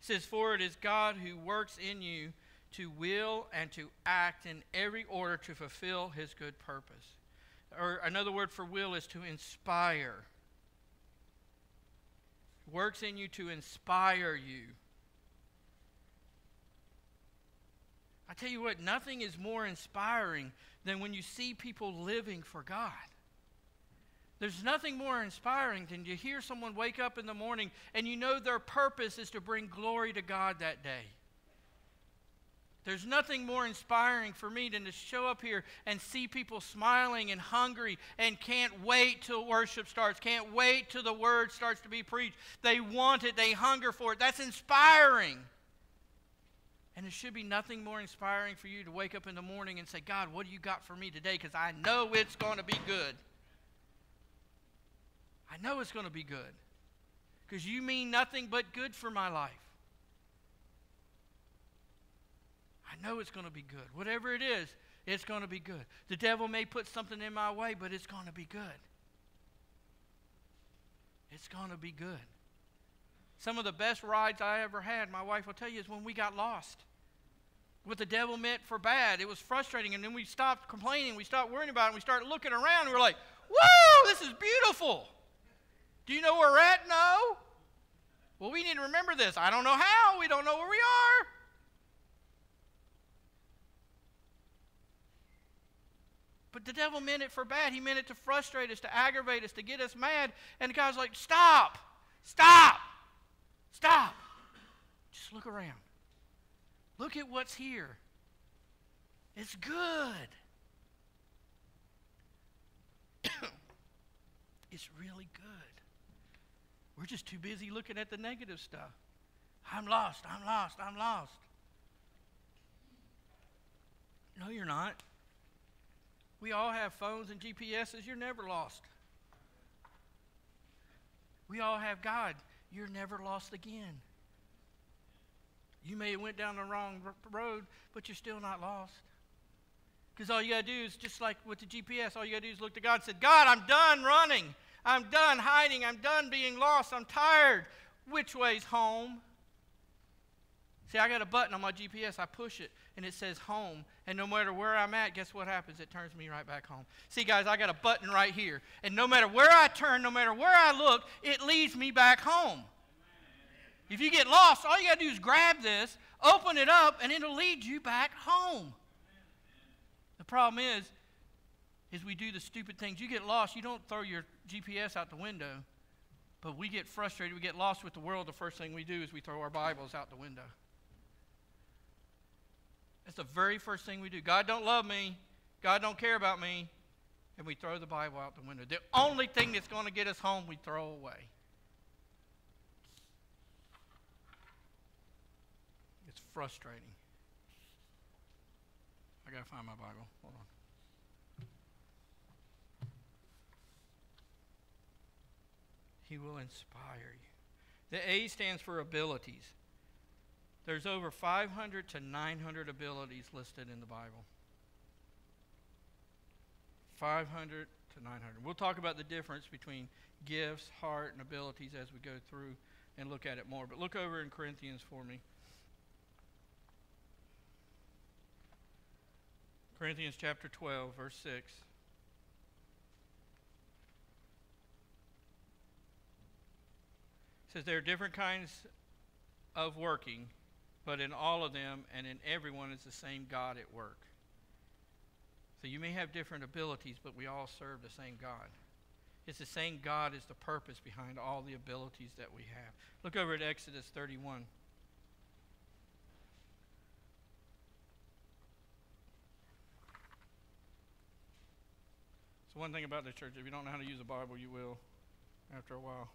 says, for it is God who works in you to will and to act in every order to fulfill His good purpose. Or another word for will is to inspire. Works in you to inspire you. I tell you what, nothing is more inspiring than when you see people living for God. There's nothing more inspiring than to hear someone wake up in the morning and you know their purpose is to bring glory to God that day. There's nothing more inspiring for me than to show up here and see people smiling and hungry and can't wait till worship starts, can't wait till the word starts to be preached. They want it, they hunger for it. That's inspiring. And there should be nothing more inspiring for you to wake up in the morning and say, God, what do you got for me today? Because I know it's going to be good. I know it's going to be good. Because you mean nothing but good for my life. I know it's going to be good. Whatever it is, it's going to be good. The devil may put something in my way, but it's going to be good. It's going to be good. Some of the best rides I ever had, my wife will tell you, is when we got lost. What the devil meant for bad. It was frustrating, and then we stopped complaining. We stopped worrying about it, and we started looking around, and we were like, whoa, this is beautiful. Do you know where we're at? No. Well, we need to remember this. I don't know how. We don't know where we are. But the devil meant it for bad. He meant it to frustrate us, to aggravate us, to get us mad. And God's like, stop. Stop. Stop. Just look around. Look at what's here. It's good. It's really good. We're just too busy looking at the negative stuff. I'm lost. I'm lost. I'm lost. No, you're not. We all have phones and GPSs. You're never lost. We all have God. You're never lost again. You may have went down the wrong road, but you're still not lost. Because all you got to do is, just like with the GPS, all you got to do is look to God and say, God, I'm done running. I'm done hiding. I'm done being lost. I'm tired. Which way's home? See, I got a button on my GPS. I push it, and it says home. And no matter where I'm at, guess what happens? It turns me right back home. See, guys, I got a button right here. And no matter where I turn, no matter where I look, it leads me back home. If you get lost, all you got to do is grab this, open it up, and it'll lead you back home. The problem is we do the stupid things. You get lost, you don't throw your GPS out the window. But we get frustrated, we get lost with the world. The first thing we do is we throw our Bibles out the window. That's the very first thing we do. God don't love me. God don't care about me. And we throw the Bible out the window. The only thing that's going to get us home, we throw away. It's frustrating. I got to find my Bible. Hold on. He will inspire you. The A stands for abilities. There's over 500 to 900 abilities listed in the Bible. 500 to 900. We'll talk about the difference between gifts, heart, and abilities as we go through and look at it more. But look over in Corinthians for me. Corinthians chapter 12, verse 6. It says there are different kinds of working, but in all of them and in everyone is the same God at work. So you may have different abilities, but we all serve the same God. It's the same God is the purpose behind all the abilities that we have. Look over at Exodus 31. So one thing about the church, if you don't know how to use a Bible, you will after a while.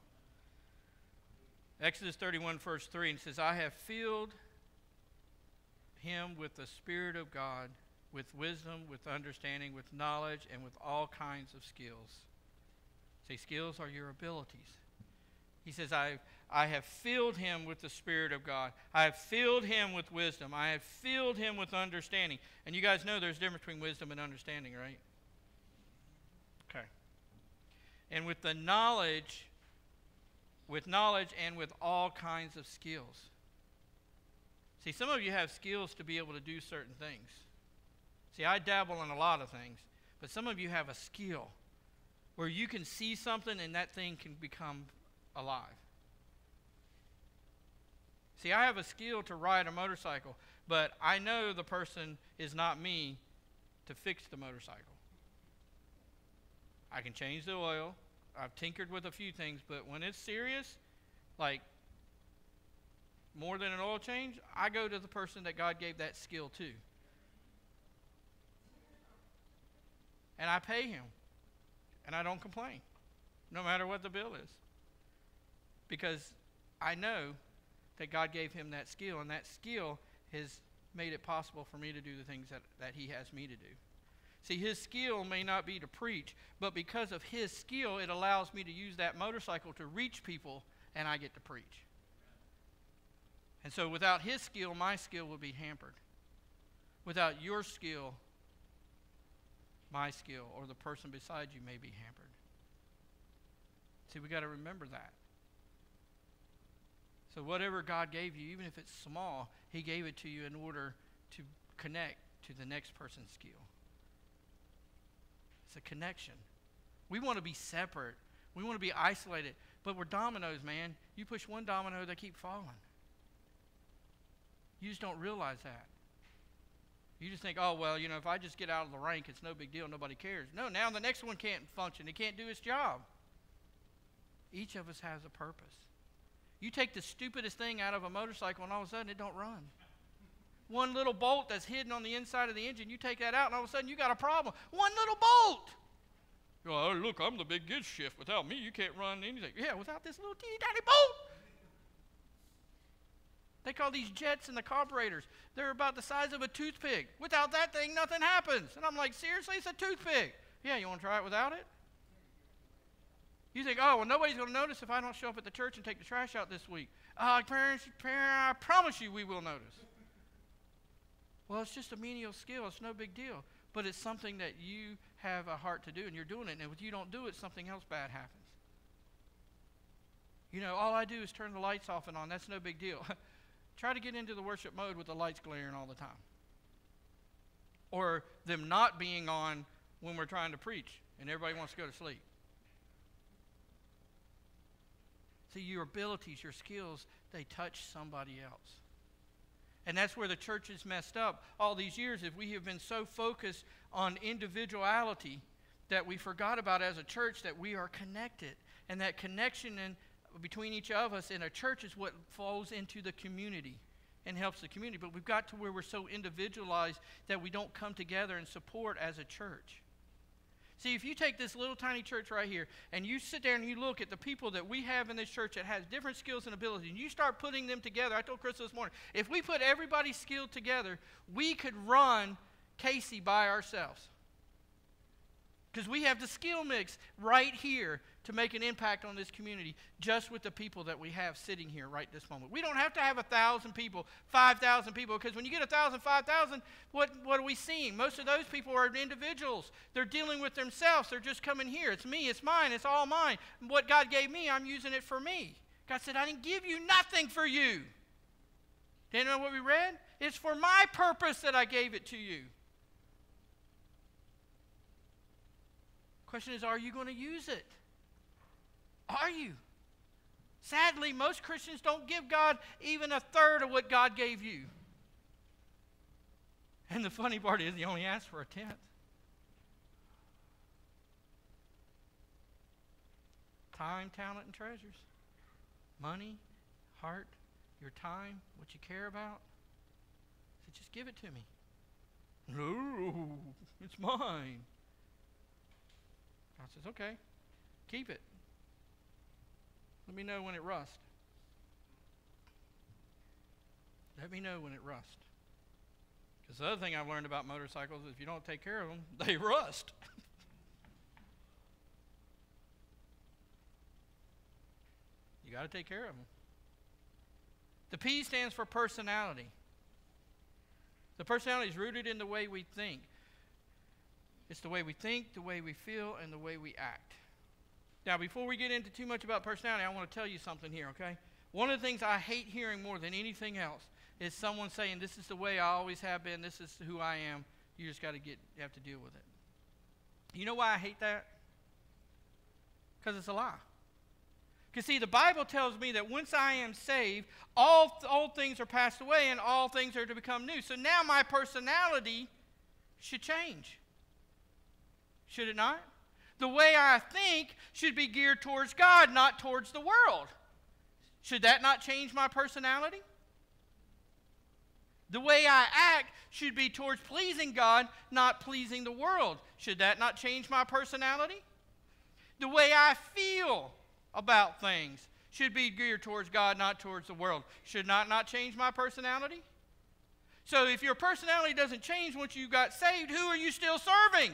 Exodus 31, verse 3, and it says, I have filled him with the Spirit of God, with wisdom, with understanding, with knowledge, and with all kinds of skills. See, skills are your abilities. He says, I have filled him with the Spirit of God. I have filled him with wisdom. I have filled him with understanding. And you guys know there's a difference between wisdom and understanding, right? Okay. And with the knowledge, and with all kinds of skills. See, some of you have skills to be able to do certain things. See, I dabble in a lot of things, but some of you have a skill where you can see something and that thing can become alive. See, I have a skill to ride a motorcycle, but I know the person is not me to fix the motorcycle. I can change the oil. I've tinkered with a few things, but when it's serious, like more than an oil change, I go to the person that God gave that skill to. And I pay him. And I don't complain, no matter what the bill is. Because I know that God gave him that skill, and that skill has made it possible for me to do the things that he has me to do. See, his skill may not be to preach, but because of his skill, it allows me to use that motorcycle to reach people, and I get to preach. And so without his skill, my skill will be hampered. Without your skill, my skill or the person beside you may be hampered. See, we got to remember that. So whatever God gave you, even if it's small, he gave it to you in order to connect to the next person's skill. It's a connection. We want to be separate. We want to be isolated. But we're dominoes, man. You push one domino, they keep falling. You just don't realize that. You just think, oh, well, if I just get out of the rank, it's no big deal. Nobody cares. No, now the next one can't function. He can't do his job. Each of us has a purpose. You take the stupidest thing out of a motorcycle, and all of a sudden it don't run. One little bolt that's hidden on the inside of the engine, you take that out, and all of a sudden you got a problem. One little bolt. You're like, oh, look, I'm the big gear shift. Without me, you can't run anything. Yeah, without this little teeny tiny bolt. They call these jets and the carburetors, they're about the size of a toothpick. Without that thing, nothing happens. And I'm like, seriously? It's a toothpick. Yeah, you want to try it without it? You think, oh, well, nobody's going to notice if I don't show up at the church and take the trash out this week. Parents, I promise you we will notice. Well, it's just a menial skill. It's no big deal. But it's something that you have a heart to do, and you're doing it. And if you don't do it, something else bad happens. All I do is turn the lights off and on. That's no big deal. Try to get into the worship mode with the lights glaring all the time. Or them not being on when we're trying to preach and everybody wants to go to sleep. See, your abilities, your skills, they touch somebody else. And that's where the church is messed up all these years. If we have been so focused on individuality that we forgot about as a church that we are connected. And that connection between each of us in a church is what flows into the community and helps the community. But we've got to where we're so individualized that we don't come together and support as a church. See, if you take this little tiny church right here and you sit there and you look at the people that we have in this church that has different skills and abilities, and you start putting them together, I told Chris this morning, if we put everybody's skill together, we could run Casey by ourselves. Because we have the skill mix right here to make an impact on this community just with the people that we have sitting here right this moment. We don't have to have 1,000 people, 5,000 people, because when you get 1,000, 5,000, what are we seeing? Most of those people are individuals. They're dealing with themselves. They're just coming here. It's me. It's mine. It's all mine. And what God gave me, I'm using it for me. God said, I didn't give you nothing for you. Didn't know what we read? It's for my purpose that I gave it to you. Question is, are you going to use it? Are you? Sadly, most Christians don't give God even a third of what God gave you. And the funny part is, He only asked for a tenth. Time, talent, and treasures. Money, heart, your time, what you care about. He said, just give it to me. No, it's mine. God says, okay, keep it. Let me know when it rusts. Let me know when it rusts. Because the other thing I've learned about motorcycles is if you don't take care of them, they rust. You got to take care of them. The P stands for personality. The personality is rooted in the way we think. It's the way we think, the way we feel, and the way we act. Now, before we get into too much about personality, I want to tell you something here, okay? One of the things I hate hearing more than anything else is someone saying, this is the way I always have been, this is who I am, you just got to have to deal with it. You know why I hate that? Because it's a lie. Because see, the Bible tells me that once I am saved, all old things are passed away and all things are to become new. So now my personality should change. Should it not? The way I think should be geared towards God, not towards the world. Should that not change my personality? The way I act should be towards pleasing God, not pleasing the world. Should that not change my personality? The way I feel about things should be geared towards God, not towards the world. Should not change my personality? So if your personality doesn't change once you got saved, who are you still serving?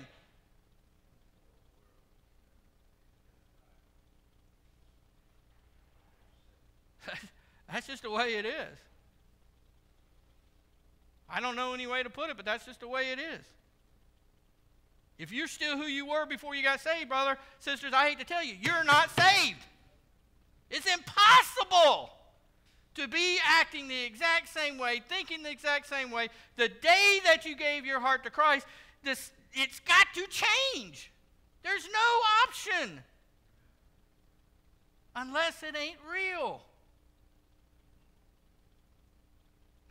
That's just the way it is. I don't know any way to put it, but that's just the way it is. If you're still who you were before you got saved, brother, sisters, I hate to tell you, you're not saved. It's impossible to be acting the exact same way, thinking the exact same way. The day that you gave your heart to Christ, it's got to change. There's no option unless it ain't real.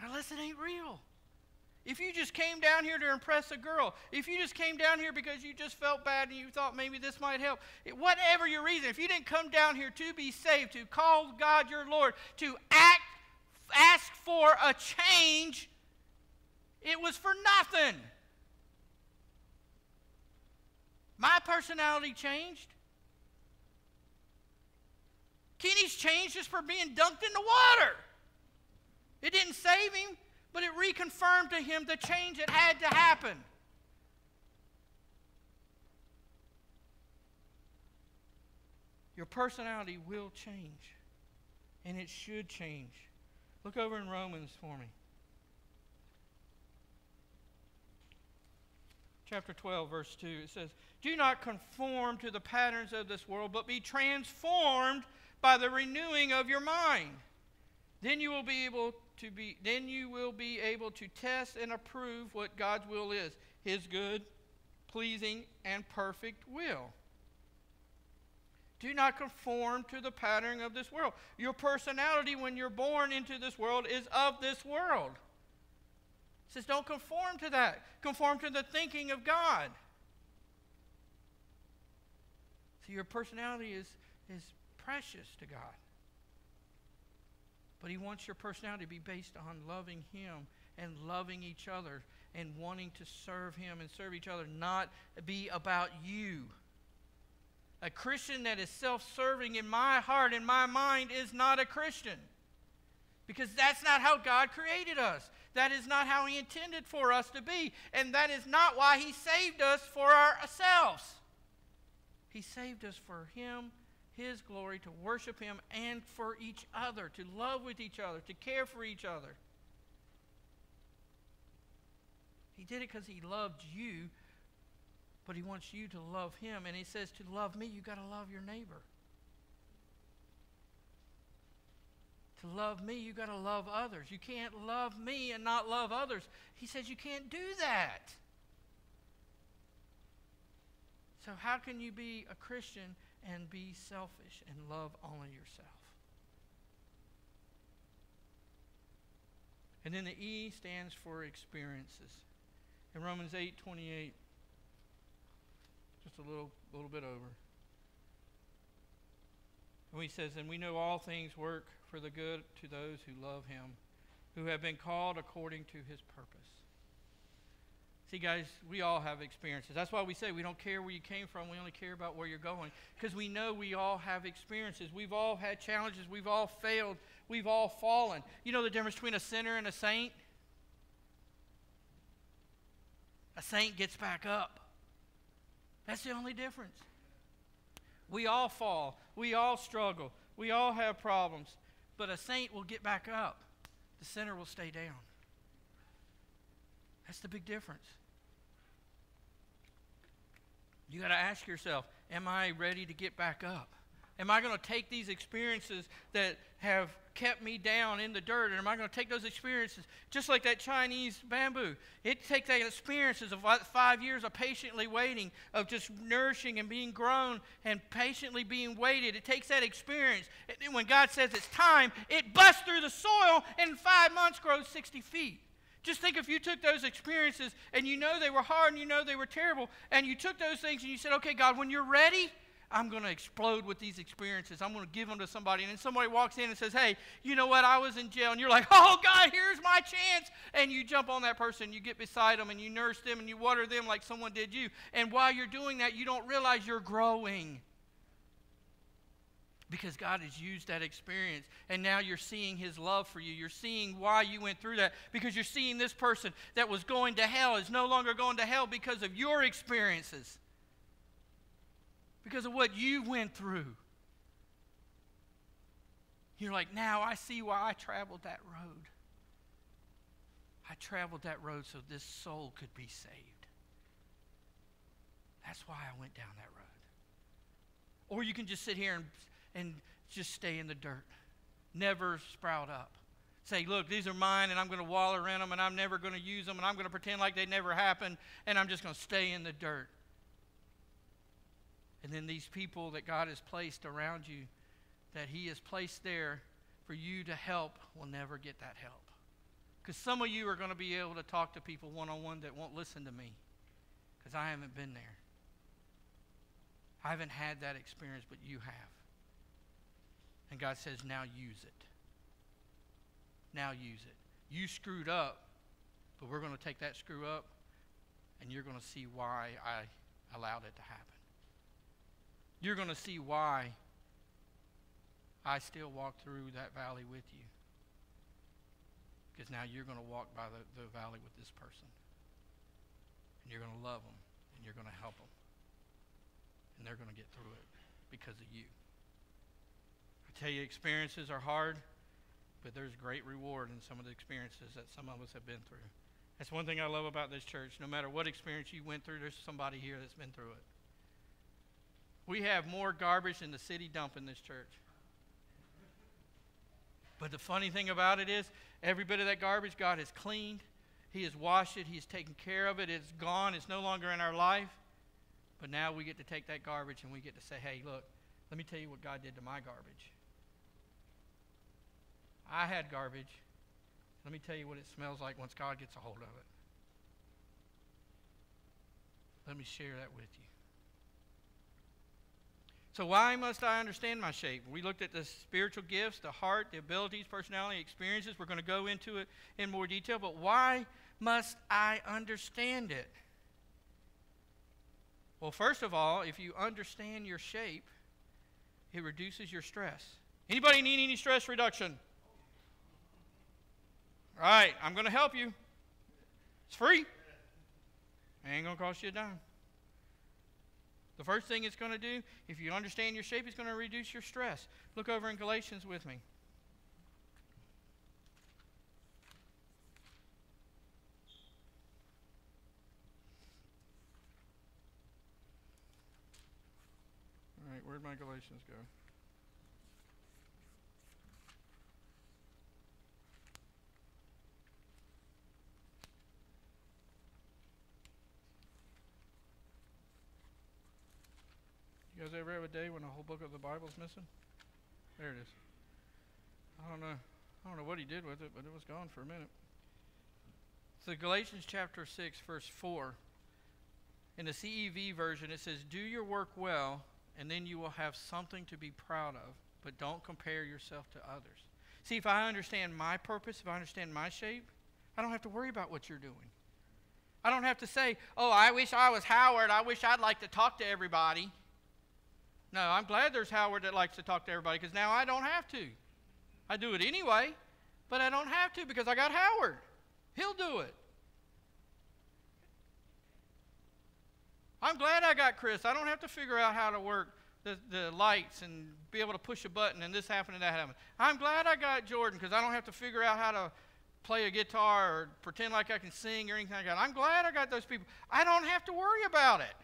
Unless it ain't real. If you just came down here to impress a girl, if you just came down here because you just felt bad and you thought maybe this might help, whatever your reason, if you didn't come down here to be saved, to call God your Lord, to ask for a change, it was for nothing. My personality changed. Kenny's changed just for being dunked in the water. It didn't save him, but it reconfirmed to him the change that had to happen. Your personality will change, and it should change. Look over in Romans for me. Chapter 12, verse 2, it says, "Do not conform to the patterns of this world, but be transformed by the renewing of your mind. Then you will be able to test and approve what God's will is, His good, pleasing, and perfect will." Do not conform to the pattern of this world. Your personality when you're born into this world is of this world. It says don't conform to that. Conform to the thinking of God. So your personality is precious to God. But He wants your personality to be based on loving Him and loving each other and wanting to serve Him and serve each other, not be about you. A Christian that is self-serving in my heart, in my mind, is not a Christian. Because that's not how God created us. That is not how He intended for us to be. And that is not why He saved us for ourselves. He saved us for Him, His glory, to worship Him, and for each other, to love with each other, to care for each other. He did it because He loved you, but He wants you to love Him. And He says, to love me, you've got to love your neighbor. To love me, you've got to love others. You can't love me and not love others. He says you can't do that. So how can you be a Christian and be selfish and love only yourself? And then the E stands for experiences. In Romans 8:28, just a little bit over. And he says, and we know all things work for the good to those who love Him, who have been called according to His purpose. See, guys, we all have experiences. That's why we say we don't care where you came from. We only care about where you're going. Because we know we all have experiences. We've all had challenges. We've all failed. We've all fallen. You know the difference between a sinner and a saint? A saint gets back up. That's the only difference. We all fall. We all struggle. We all have problems. But a saint will get back up. The sinner will stay down. That's the big difference. You got to ask yourself, am I ready to get back up? Am I going to take these experiences that have kept me down in the dirt, and am I going to take those experiences, just like that Chinese bamboo? It takes that experiences of 5 years of patiently waiting, of just nourishing and being grown and patiently being waited. It takes that experience. And when God says it's time, it busts through the soil and in 5 months grows 60 feet. Just think if you took those experiences and you know they were hard and you know they were terrible, and you took those things and you said, okay, God, when you're ready, I'm going to explode with these experiences. I'm going to give them to somebody. And then somebody walks in and says, hey, you know what? I was in jail. And you're like, oh, God, here's my chance. And you jump on that person. You get beside them and you nurse them and you water them like someone did you. And while you're doing that, you don't realize you're growing. Because God has used that experience. And now you're seeing His love for you. You're seeing why you went through that. Because you're seeing this person that was going to hell is no longer going to hell because of your experiences. Because of what you went through. You're like, now I see why I traveled that road. I traveled that road so this soul could be saved. That's why I went down that road. Or you can just sit here and just stay in the dirt. Never sprout up. Say, look, these are mine, and I'm going to waller in them, and I'm never going to use them, and I'm going to pretend like they never happened, and I'm just going to stay in the dirt. And then these people that God has placed around you, that He has placed there for you to help, will never get that help. Because some of you are going to be able to talk to people one-on-one that won't listen to me. Because I haven't been there. I haven't had that experience, but you have. And God says, now use it. Now use it. You screwed up, but we're going to take that screw up, and you're going to see why I allowed it to happen. You're going to see why I still walk through that valley with you. Because now you're going to walk by the valley with this person. And you're going to love them. And you're going to help them. And they're going to get through it because of you. I tell you, experiences are hard, but there's great reward in some of the experiences that some of us have been through. That's one thing I love about this church. No matter what experience you went through, there's somebody here that's been through it. We have more garbage than the city dump in this church. But the funny thing about it is, every bit of that garbage God has cleaned. He has washed it. He has taken care of it. It's gone. It's no longer in our life. But now we get to take that garbage and we get to say, hey, look, let me tell you what God did to my garbage. I had garbage. Let me tell you what it smells like once God gets a hold of it. Let me share that with you. So why must I understand my shape? We looked at the spiritual gifts, the heart, the abilities, personality, experiences. We're going to go into it in more detail. But why must I understand it? Well, first of all, if you understand your shape, it reduces your stress. Anybody need any stress reduction? All right, I'm going to help you. It's free. It ain't going to cost you a dime. The first thing it's going to do, if you understand your shape, it's going to reduce your stress. Look over in Galatians with me. All right, where'd my Galatians go? You guys ever have a day when a whole book of the Bible's missing? There it is. I don't know what he did with it, but it was gone for a minute. So Galatians chapter 6, verse 4. In the CEV version, it says, do your work well, and then you will have something to be proud of, but don't compare yourself to others. See, if I understand my purpose, if I understand my shape, I don't have to worry about what you're doing. I don't have to say, oh, I wish I was Howard. I wish I'd like to talk to everybody. No, I'm glad there's Howard that likes to talk to everybody, because now I don't have to. I do it anyway, but I don't have to because I got Howard. He'll do it. I'm glad I got Chris. I don't have to figure out how to work the lights and be able to push a button and this happened and that happened. I'm glad I got Jordan because I don't have to figure out how to play a guitar or pretend like I can sing or anything like that. I'm glad I got those people. I don't have to worry about it.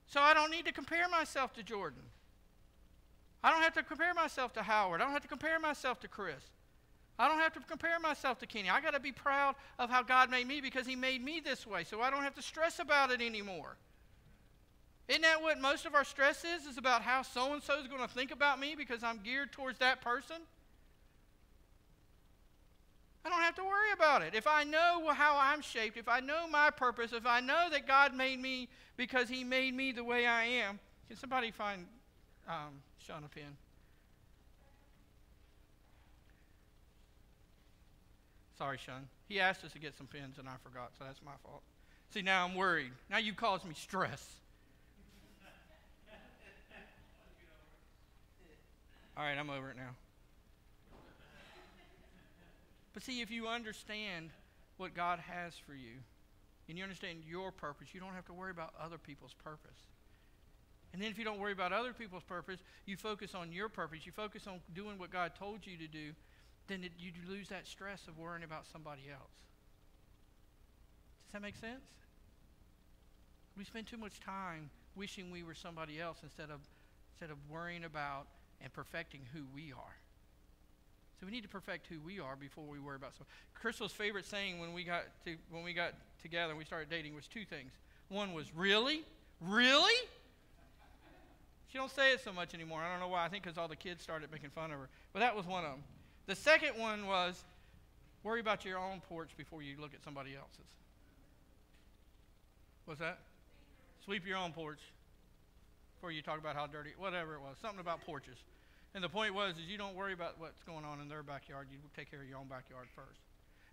So I don't need to compare myself to Jordan. I don't have to compare myself to Howard. I don't have to compare myself to Chris. I don't have to compare myself to Kenny. I got to be proud of how God made me because he made me this way, so I don't have to stress about it anymore. Isn't that what most of our stress is about how so-and-so is going to think about me because I'm geared towards that person? I don't have to worry about it. If I know how I'm shaped, if I know my purpose, if I know that God made me because he made me the way I am. Can somebody find Sean a pen? Sorry, Sean. He asked us to get some pens and I forgot, so that's my fault. See, now I'm worried. Now you caused me stress. All right, I'm over it now. But see, if you understand what God has for you, and you understand your purpose, you don't have to worry about other people's purpose. And then if you don't worry about other people's purpose, you focus on your purpose, you focus on doing what God told you to do, then you lose that stress of worrying about somebody else. Does that make sense? We spend too much time wishing we were somebody else instead of worrying about and perfecting who we are. So we need to perfect who we are before we worry about something. Crystal's favorite saying when we got together and we started dating was two things. One was, really? Really? She don't say it so much anymore. I don't know why. I think because all the kids started making fun of her. But that was one of them. The second one was, worry about your own porch before you look at somebody else's. What's that? Sweep your own porch before you talk about how dirty, whatever it was. Something about porches. And the point was, is you don't worry about what's going on in their backyard. You take care of your own backyard first.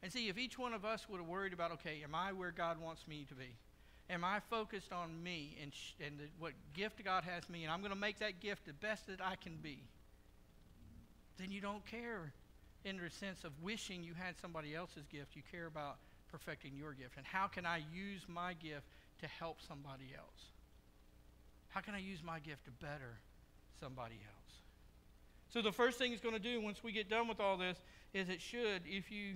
And see, if each one of us would have worried about, okay, am I where God wants me to be? Am I focused on me and what gift God has me, and I'm going to make that gift the best that I can be, then you don't care in the sense of wishing you had somebody else's gift. You care about perfecting your gift. And how can I use my gift to help somebody else? How can I use my gift to better somebody else? So the first thing it's going to do once we get done with all this is it should, if you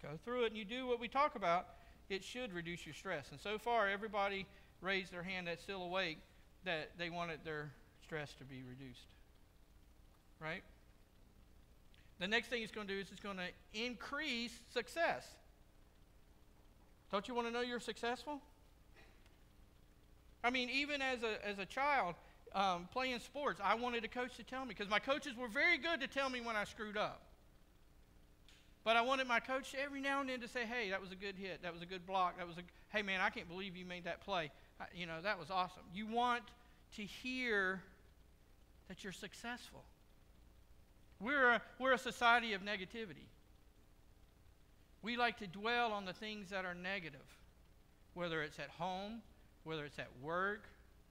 go through it and you do what we talk about, it should reduce your stress. And so far, everybody raised their hand that's still awake that they wanted their stress to be reduced. Right? The next thing it's going to do is it's going to increase success. Don't you want to know you're successful? I mean, even as a child, playing sports, I wanted a coach to tell me, because my coaches were very good to tell me when I screwed up. But I wanted my coach every now and then to say, hey, that was a good hit, that was a good block, hey man, I can't believe you made that play. That was awesome. You want to hear that you're successful. We're a society of negativity. We like to dwell on the things that are negative, whether it's at home, whether it's at work,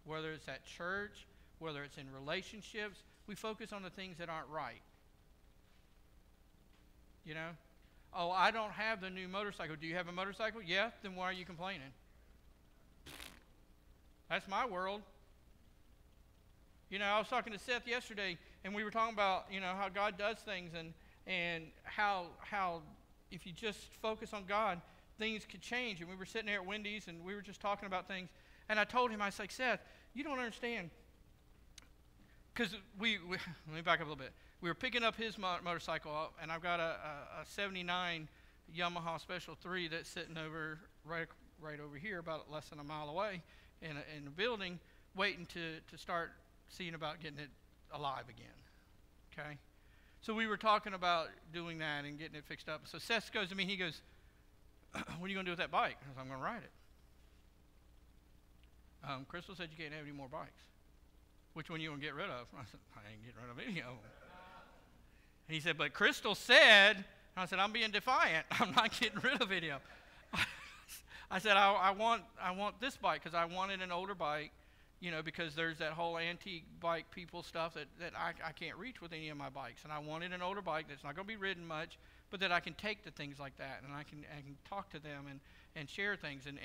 whether it's at church, whether it's in relationships. We focus on the things that aren't right. Oh, I don't have the new motorcycle. Do you have a motorcycle? Yeah, then why are you complaining? That's my world. You know, I was talking to Seth yesterday, and we were talking about, you know, how God does things, and how if you just focus on God, things could change. And we were sitting there at Wendy's, and we were just talking about things. And I told him, I was like, Seth, you don't understand. Because let me back up a little bit. We were picking up his motorcycle up, and I've got a 79 Yamaha Special 3 that's sitting over right over here, about less than a mile away, in a building, waiting to start seeing about getting it alive again. Okay? So we were talking about doing that and getting it fixed up. So Seth goes to me, he goes, what are you going to do with that bike? I said, I'm going to ride it. Crystal said you can't have any more bikes. Which one you going to get rid of? I said, I ain't getting rid of any of them. And he said, but Crystal said, and I said, I'm being defiant. I'm not getting rid of any of them. I said, I want this bike because I wanted an older bike, you know, because there's that whole antique bike people stuff that I can't reach with any of my bikes. And I wanted an older bike that's not going to be ridden much, but that I can take to things like that, and I can talk to them and share things. And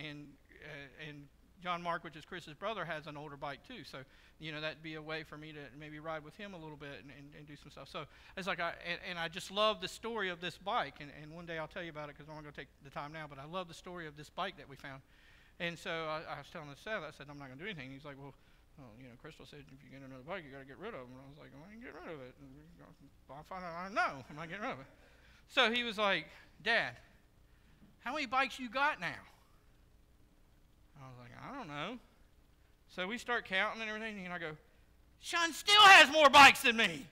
John Mark, which is Chris's brother, has an older bike too. So, you know, that'd be a way for me to maybe ride with him a little bit and do some stuff. So it's like I just love the story of this bike. And one day I'll tell you about it because I'm not going to take the time now. But I love the story of this bike that we found. And so I was telling Seth, I said, I'm not going to do anything. He's like, well, you know, Crystal said if you get another bike, you got to get rid of them. And I was like, well, I can get rid of it. And I'll find out. I know I'm not getting rid of it. So he was like, Dad, how many bikes you got now? I was like, I don't know. So we start counting and everything, and I go, Sean still has more bikes than me.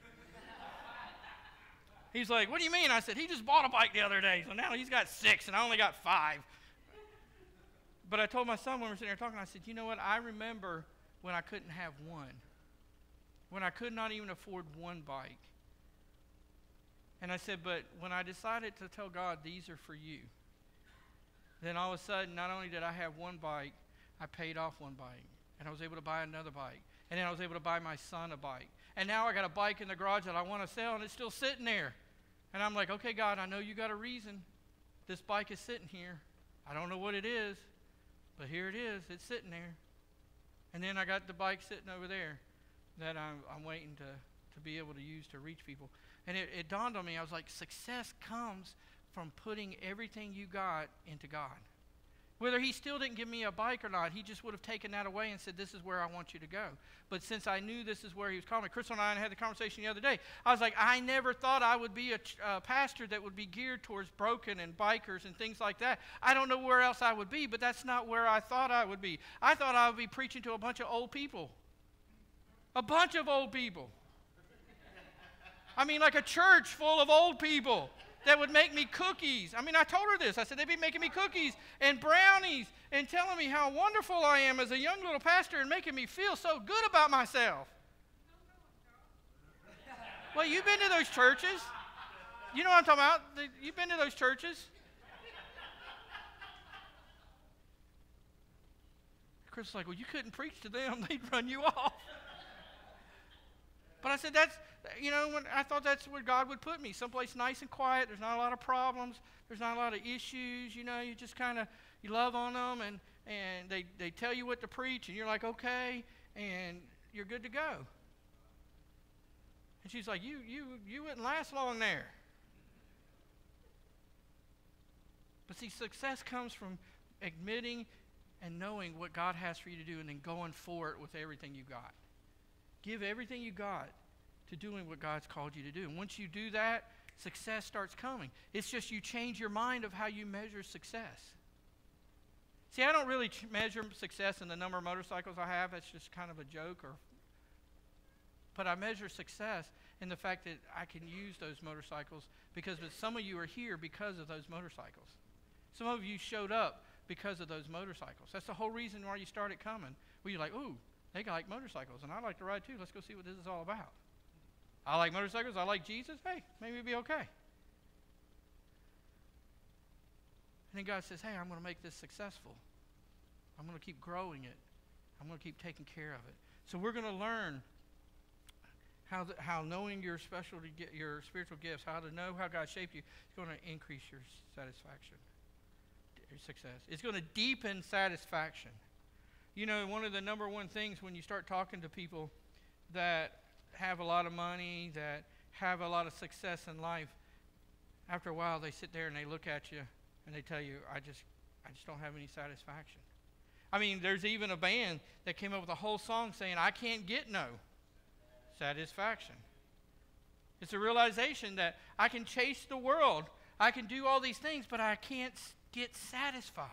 He's like, what do you mean? I said, he just bought a bike the other day, so now he's got 6, and I only got 5. But I told my son when we were sitting there talking, I said, you know what? I remember when I couldn't have one, when I could not even afford one bike. And I said, but when I decided to tell God, these are for you, then all of a sudden, not only did I have one bike, I paid off one bike. And I was able to buy another bike. And then I was able to buy my son a bike. And now I got a bike in the garage that I want to sell, and it's still sitting there. And I'm like, okay, God, I know you got a reason. This bike is sitting here. I don't know what it is, but here it is. It's sitting there. And then I got the bike sitting over there that I'm waiting to be able to use to reach people. And it dawned on me, I was like, success comes from putting everything you got into God. Whether he still didn't give me a bike or not, he just would have taken that away and said, this is where I want you to go. But since I knew this is where he was calling me, Crystal and I had the conversation the other day. I was like, I never thought I would be a pastor that would be geared towards broken and bikers and things like that. I don't know where else I would be, but that's not where I thought I would be. I thought I would be preaching to a bunch of old people. A bunch of old people. I mean, like a church full of old people that would make me cookies. I mean, I told her this. I said, they'd be making me cookies and brownies and telling me how wonderful I am as a young little pastor and making me feel so good about myself. Well, you've been to those churches. You know what I'm talking about? You've been to those churches. Chris was like, well, you couldn't preach to them. They'd run you off. But I said, when I thought that's where God would put me, someplace nice and quiet. There's not a lot of problems. There's not a lot of issues. You know, you just kind of, you love on them, and they tell you what to preach, and you're like, okay, and you're good to go. And she's like, you wouldn't last long there. But see, success comes from admitting and knowing what God has for you to do and then going for it with everything you got. Give everything you got to doing what God's called you to do. And once you do that, success starts coming. It's just you change your mind of how you measure success. See, I don't really measure success in the number of motorcycles I have. That's just kind of a joke. But I measure success in the fact that I can use those motorcycles because some of you are here because of those motorcycles. Some of you showed up because of those motorcycles. That's the whole reason why you started coming. Well, you're like, ooh, they like motorcycles, and I like to ride too. Let's go see what this is all about. I like motorcycles. I like Jesus. Hey, maybe it'll be okay. And then God says, hey, I'm going to make this successful. I'm going to keep growing it. I'm going to keep taking care of it. So we're going to learn how knowing your spiritual gifts, how to know how God shaped you, is going to increase your satisfaction, your success. It's going to deepen satisfaction. You know, one of the number one things when you start talking to people that have a lot of money, that have a lot of success in life, after a while they sit there and they look at you and they tell you, I just don't have any satisfaction. I mean, there's even a band that came up with a whole song saying, I can't get no satisfaction. It's a realization that I can chase the world, I can do all these things, but I can't get satisfied.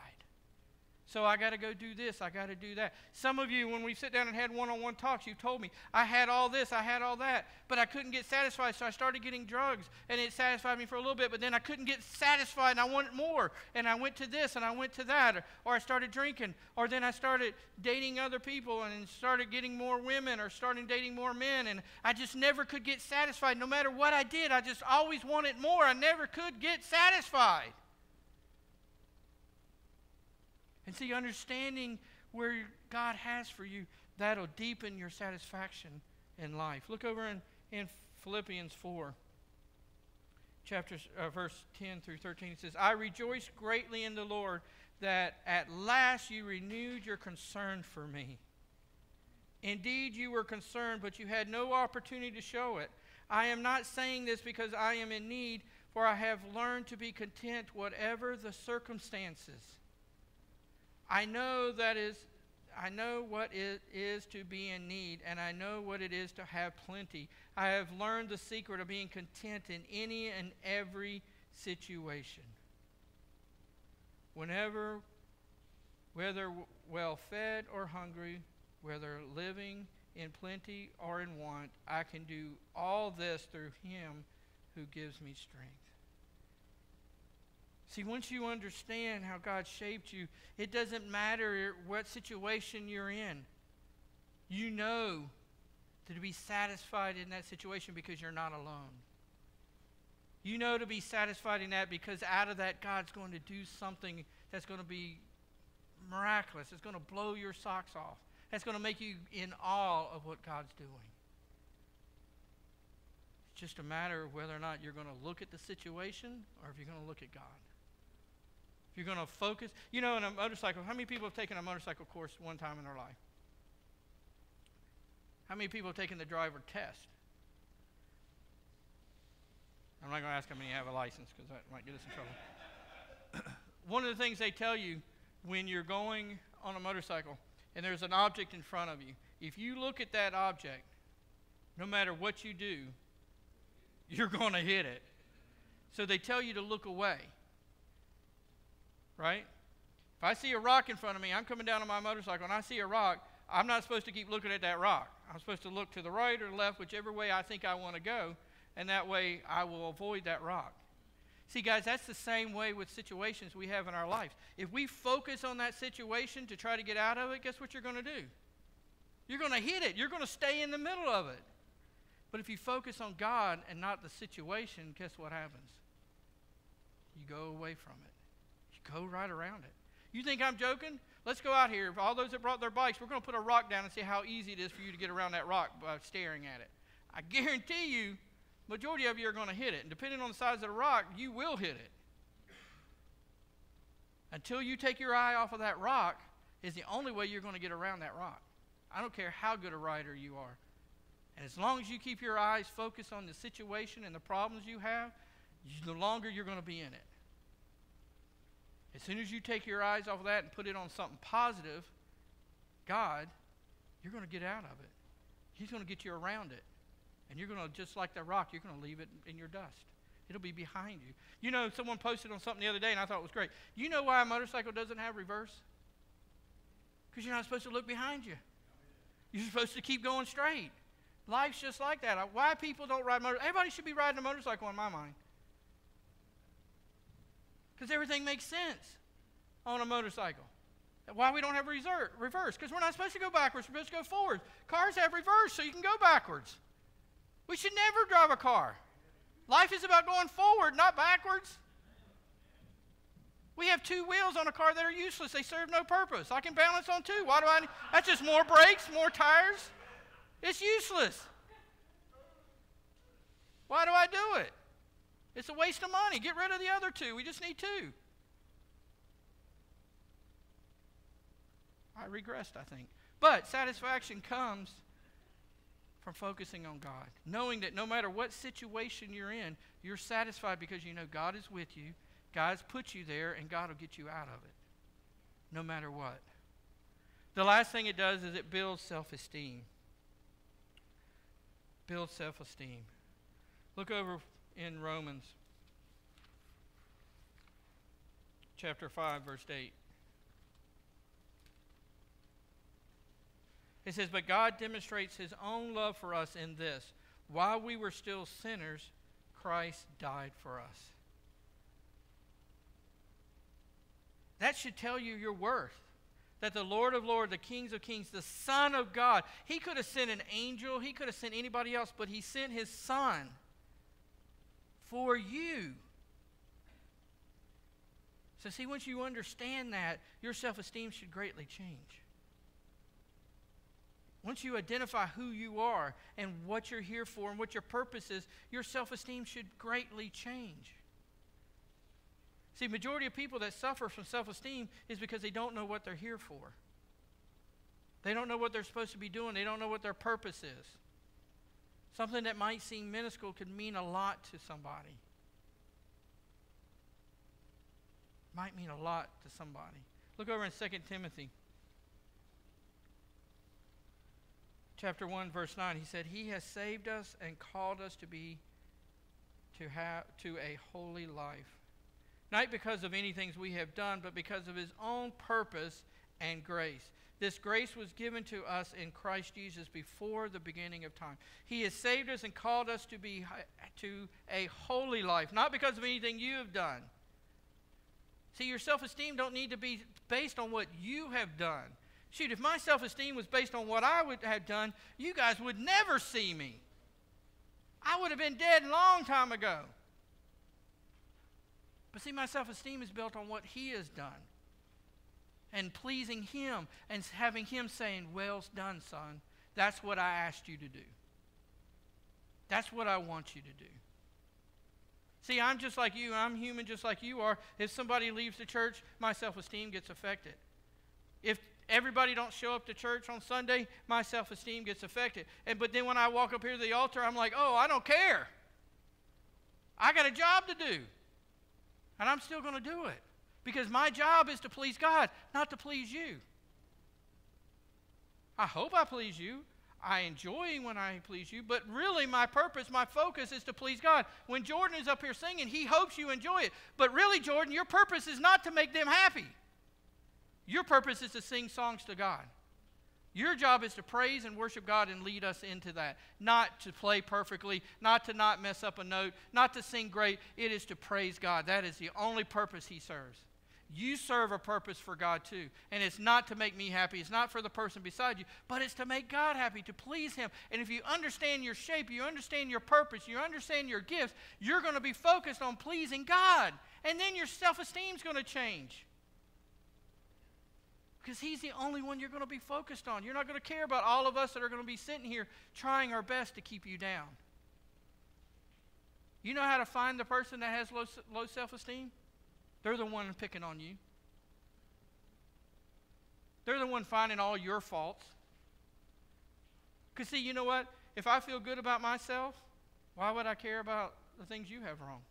So I got to go do this, I got to do that. Some of you, when we sit down and had one-on-one talks, you told me, I had all this, I had all that, but I couldn't get satisfied, so I started getting drugs, and it satisfied me for a little bit, but then I couldn't get satisfied, and I wanted more, and I went to this, and I went to that, or I started drinking, or then I started dating other people, and started getting more women, or started dating more men, and I just never could get satisfied. No matter what I did, I just always wanted more. I never could get satisfied. And see, understanding where God has for you, that'll deepen your satisfaction in life. Look over in Philippians 4, verse 10 through 13. It says, I rejoice greatly in the Lord that at last you renewed your concern for me. Indeed, you were concerned, but you had no opportunity to show it. I am not saying this because I am in need, for I have learned to be content whatever the circumstances. I know what it is to be in need, and I know what it is to have plenty. I have learned the secret of being content in any and every situation. Whether well fed or hungry, whether living in plenty or in want, I can do all this through Him who gives me strength. See, once you understand how God shaped you, it doesn't matter what situation you're in. You know to be satisfied in that situation because you're not alone. You know to be satisfied in that because out of that, God's going to do something that's going to be miraculous. It's going to blow your socks off. That's going to make you in awe of what God's doing. It's just a matter of whether or not you're going to look at the situation or if you're going to look at God. If you're going to focus, you know, in a motorcycle, how many people have taken a motorcycle course one time in their life? How many people have taken the driver test? I'm not going to ask how many have a license because that might get us in trouble. One of the things they tell you when you're going on a motorcycle and there's an object in front of you, if you look at that object, no matter what you do, you're going to hit it. So they tell you to look away. Right? If I see a rock in front of me, I'm coming down on my motorcycle, and I see a rock, I'm not supposed to keep looking at that rock. I'm supposed to look to the right or the left, whichever way I think I want to go, and that way I will avoid that rock. See, guys, that's the same way with situations we have in our life. If we focus on that situation to try to get out of it, guess what you're going to do? You're going to hit it. You're going to stay in the middle of it. But if you focus on God and not the situation, guess what happens? You go away from it. Go right around it. You think I'm joking? Let's go out here. All those that brought their bikes, we're going to put a rock down and see how easy it is for you to get around that rock by staring at it. I guarantee you, majority of you are going to hit it. And depending on the size of the rock, you will hit it. Until you take your eye off of that rock is the only way you're going to get around that rock. I don't care how good a rider you are. And as long as you keep your eyes focused on the situation and the problems you have, the longer you're going to be in it. As soon as you take your eyes off of that and put it on something positive, God, you're going to get out of it. He's going to get you around it. And you're going to, just like that rock, you're going to leave it in your dust. It'll be behind you. You know, someone posted on something the other day, and I thought it was great. You know why a motorcycle doesn't have reverse? Because you're not supposed to look behind you. You're supposed to keep going straight. Life's just like that. Why people don't ride motorcycles? Everybody should be riding a motorcycle in my mind. Because everything makes sense on a motorcycle. Why we don't have reverse? Because we're not supposed to go backwards. We're supposed to go forward. Cars have reverse, so you can go backwards. We should never drive a car. Life is about going forward, not backwards. We have two wheels on a car that are useless. They serve no purpose. I can balance on two. Why do I need? That's just more brakes, more tires. It's useless. Why do I do it? It's a waste of money. Get rid of the other two. We just need two. I regressed, I think. But satisfaction comes from focusing on God. Knowing that no matter what situation you're in, you're satisfied because you know God is with you, God's put you there, and God will get you out of it. No matter what. The last thing it does is it builds self-esteem. Builds self-esteem. Look over in Romans chapter 5, verse 8. It says, "But God demonstrates his own love for us in this: while we were still sinners, Christ died for us." That should tell you your worth. That the Lord of Lords, the King of Kings, the Son of God, he could have sent an angel, he could have sent anybody else, but he sent his Son for you. So see, once you understand that, your self-esteem should greatly change. Once you identify who you are and what you're here for and what your purpose is, your self-esteem should greatly change. See, majority of people that suffer from self-esteem is because they don't know what they're here for. They don't know what they're supposed to be doing. They don't know what their purpose is. Something that might seem minuscule could mean a lot to somebody. Might mean a lot to somebody. Look over in 2 Timothy. Chapter 1, verse 9. He said, "He has saved us and called us to a holy life. Not because of anything we have done, but because of his own purpose and grace. This grace was given to us in Christ Jesus before the beginning of time." He has saved us and called us to a holy life, not because of anything you have done. See, your self-esteem don't need to be based on what you have done. Shoot, if my self-esteem was based on what I would have done, you guys would never see me. I would have been dead a long time ago. But see, my self-esteem is built on what he has done. And pleasing him and having him saying, "Well done, son. That's what I asked you to do. That's what I want you to do." See, I'm just like you. I'm human just like you are. If somebody leaves the church, my self-esteem gets affected. If everybody don't show up to church on Sunday, my self-esteem gets affected. But then when I walk up here to the altar, I'm like, "Oh, I don't care. I got a job to do. And I'm still going to do it. Because my job is to please God, not to please you. I hope I please you. I enjoy when I please you. But really my purpose, my focus is to please God. When Jordan is up here singing, he hopes you enjoy it. But really, Jordan, your purpose is not to make them happy. Your purpose is to sing songs to God. Your job is to praise and worship God and lead us into that. Not to play perfectly, not to not mess up a note, not to sing great. It is to praise God. That is the only purpose he serves. You serve a purpose for God too. And it's not to make me happy. It's not for the person beside you. But it's to make God happy, to please him. And if you understand your shape, you understand your purpose, you understand your gifts, you're going to be focused on pleasing God. And then your self-esteem is going to change. Because he's the only one you're going to be focused on. You're not going to care about all of us that are going to be sitting here trying our best to keep you down. You know how to find the person that has low self-esteem? They're the one picking on you. They're the one finding all your faults. Because see, you know what? If I feel good about myself, why would I care about the things you have wrong?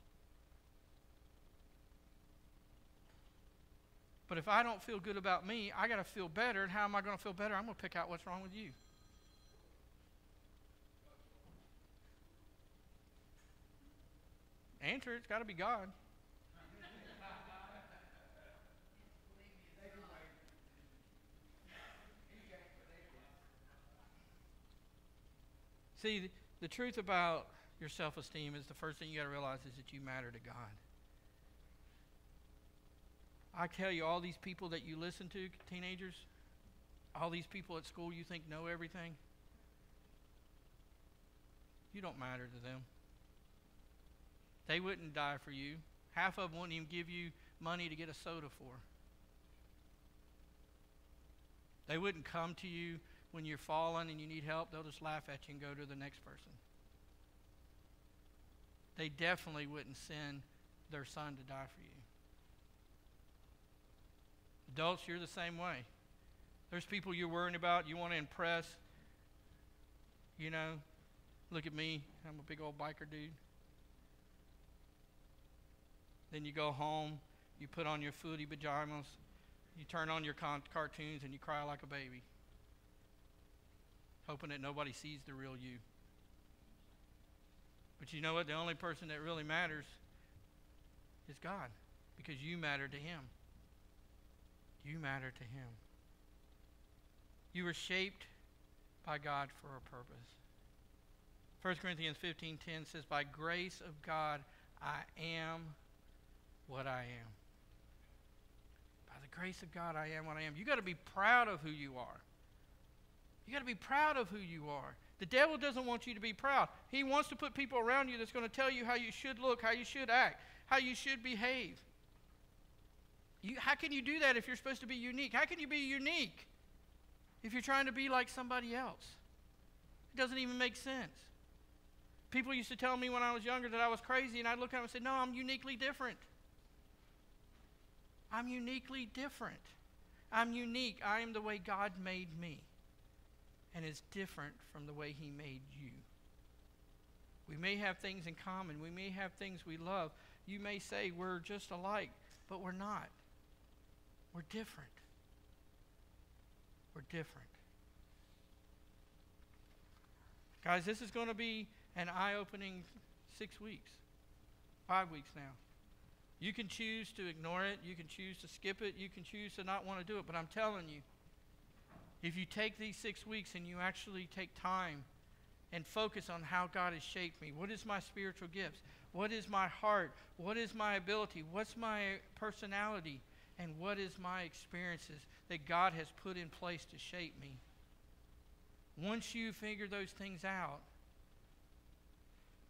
But if I don't feel good about me, I got to feel better. And how am I going to feel better? I'm going to pick out what's wrong with you. Answer, it's got to be God. See, the truth about your self-esteem is the first thing you got to realize is that you matter to God. I tell you, all these people that you listen to, teenagers, all these people at school you think know everything, you don't matter to them. They wouldn't die for you. Half of them wouldn't even give you money to get a soda for. They wouldn't come to you when you're falling and you need help. They'll just laugh at you and go to the next person. They definitely wouldn't send their son to die for you. Adults, you're the same way. There's people you're worrying about, you want to impress. You know, look at me. I'm a big old biker dude. Then you go home, you put on your footy pajamas, you turn on your cartoons, and you cry like a baby, hoping that nobody sees the real you. But you know what? The only person that really matters is God, because you matter to Him. You matter to Him. You were shaped by God for a purpose. 1 Corinthians 15:10 says, by grace of God, I am what I am. By the grace of God, I am what I am. You got to be proud of who you are. You got to be proud of who you are. The devil doesn't want you to be proud. He wants to put people around you that's going to tell you how you should look, how you should act, how you should behave. How can you do that if you're supposed to be unique? How can you be unique if you're trying to be like somebody else? It doesn't even make sense. People used to tell me when I was younger that I was crazy, and I'd look at them and say, no, I'm uniquely different. I'm uniquely different. I'm unique. I am the way God made me. And it's different from the way He made you. We may have things in common. We may have things we love. You may say we're just alike, but we're not. We're different. We're different. Guys, this is going to be an eye-opening 6 weeks, 5 weeks now. You can choose to ignore it. You can choose to skip it. You can choose to not want to do it. But I'm telling you, if you take these 6 weeks and you actually take time and focus on how God has shaped me, what is my spiritual gifts? What is my heart? What is my ability? What's my personality? And what is my experiences that God has put in place to shape me? Once you figure those things out,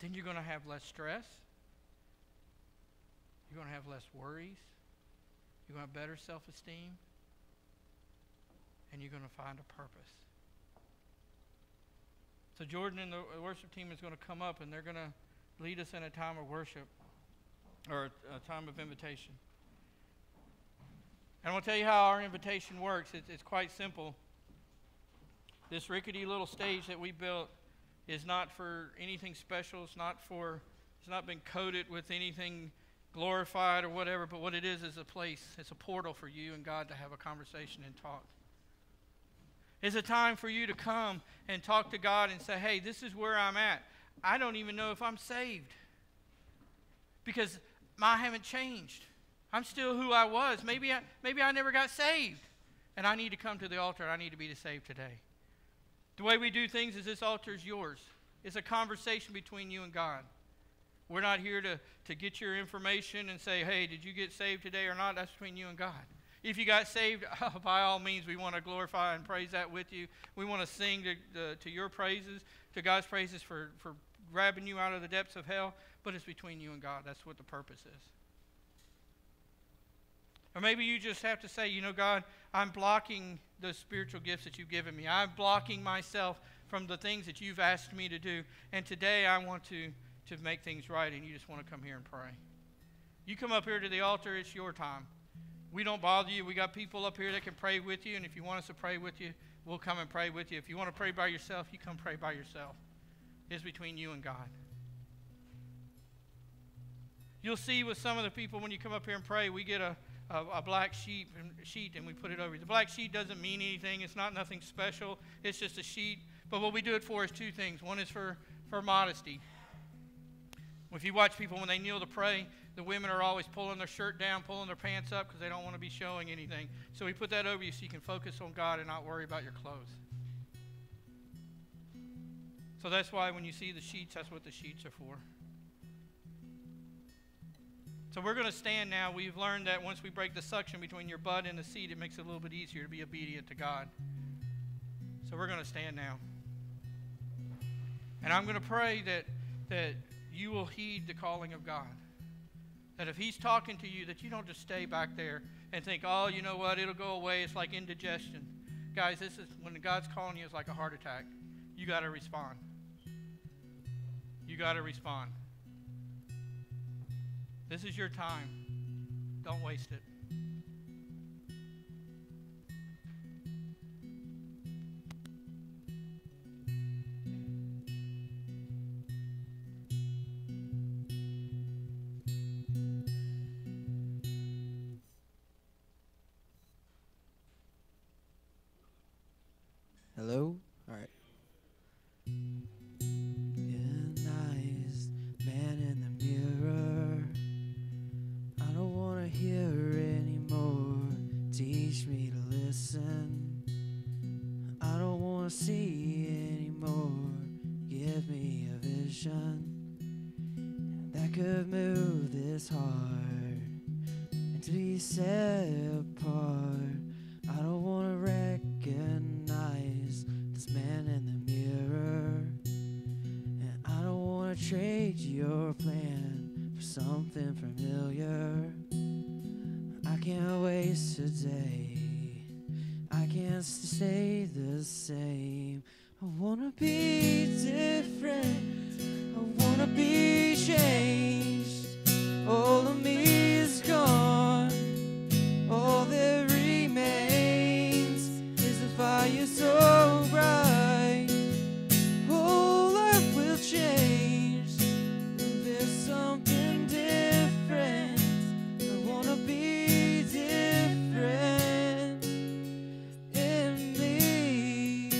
then you're going to have less stress. You're going to have less worries. You're going to have better self-esteem. And you're going to find a purpose. So Jordan and the worship team is going to come up, and they're going to lead us in a time of worship, or a time of invitation. And I'm going to tell you how our invitation works. It's quite simple. This rickety little stage that we built is not for anything special. It's not been coated with anything glorified or whatever, but what it is a place. It's a portal for you and God to have a conversation and talk. It's a time for you to come and talk to God and say, hey, this is where I'm at. I don't even know if I'm saved because I haven't changed. I'm still who I was. Maybe I never got saved, and I need to come to the altar, and I need to be saved today. The way we do things is this altar is yours. It's a conversation between you and God. We're not here to get your information and say, hey, did you get saved today or not? That's between you and God. If you got saved, by all means, we want to glorify and praise that with you. We want to sing to your praises, to God's praises for grabbing you out of the depths of hell, but it's between you and God. That's what the purpose is. Or maybe you just have to say, you know, God, I'm blocking those spiritual gifts that you've given me. I'm blocking myself from the things that you've asked me to do. And today I want to make things right, and you just want to come here and pray. You come up here to the altar, it's your time. We don't bother you. We got people up here that can pray with you, and if you want us to pray with you, we'll come and pray with you. If you want to pray by yourself, you come pray by yourself. It's between you and God. You'll see with some of the people when you come up here and pray, we get a black sheet and we put it over you. The black sheet doesn't mean anything. It's not nothing special. It's just a sheet. But what we do it for is two things. One is for modesty. If you watch people when they kneel to pray, the women are always pulling their shirt down, pulling their pants up because they don't want to be showing anything. So we put that over you so you can focus on God and not worry about your clothes. So that's why when you see the sheets, that's what the sheets are for. So we're going to stand now. We've learned that once we break the suction between your butt and the seat, it makes it a little bit easier to be obedient to God. So we're going to stand now. And I'm going to pray that you will heed the calling of God. That if He's talking to you, that you don't just stay back there and think, oh, you know what, it'll go away. It's like indigestion. Guys, this is when God's calling you, it's like a heart attack. You got to respond. You got to respond. This is your time. Don't waste it. me a vision that could move this heart and to be set apart. I don't want to recognize this man in the mirror, and I don't want to trade your plan for something familiar. I can't waste a day, I can't stay the same. I wanna be different, I wanna be changed. All of me is gone, all that remains is a fire so bright. Whole earth will change, there's something different. I wanna be different in me.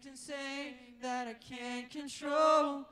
instinct that I can't control.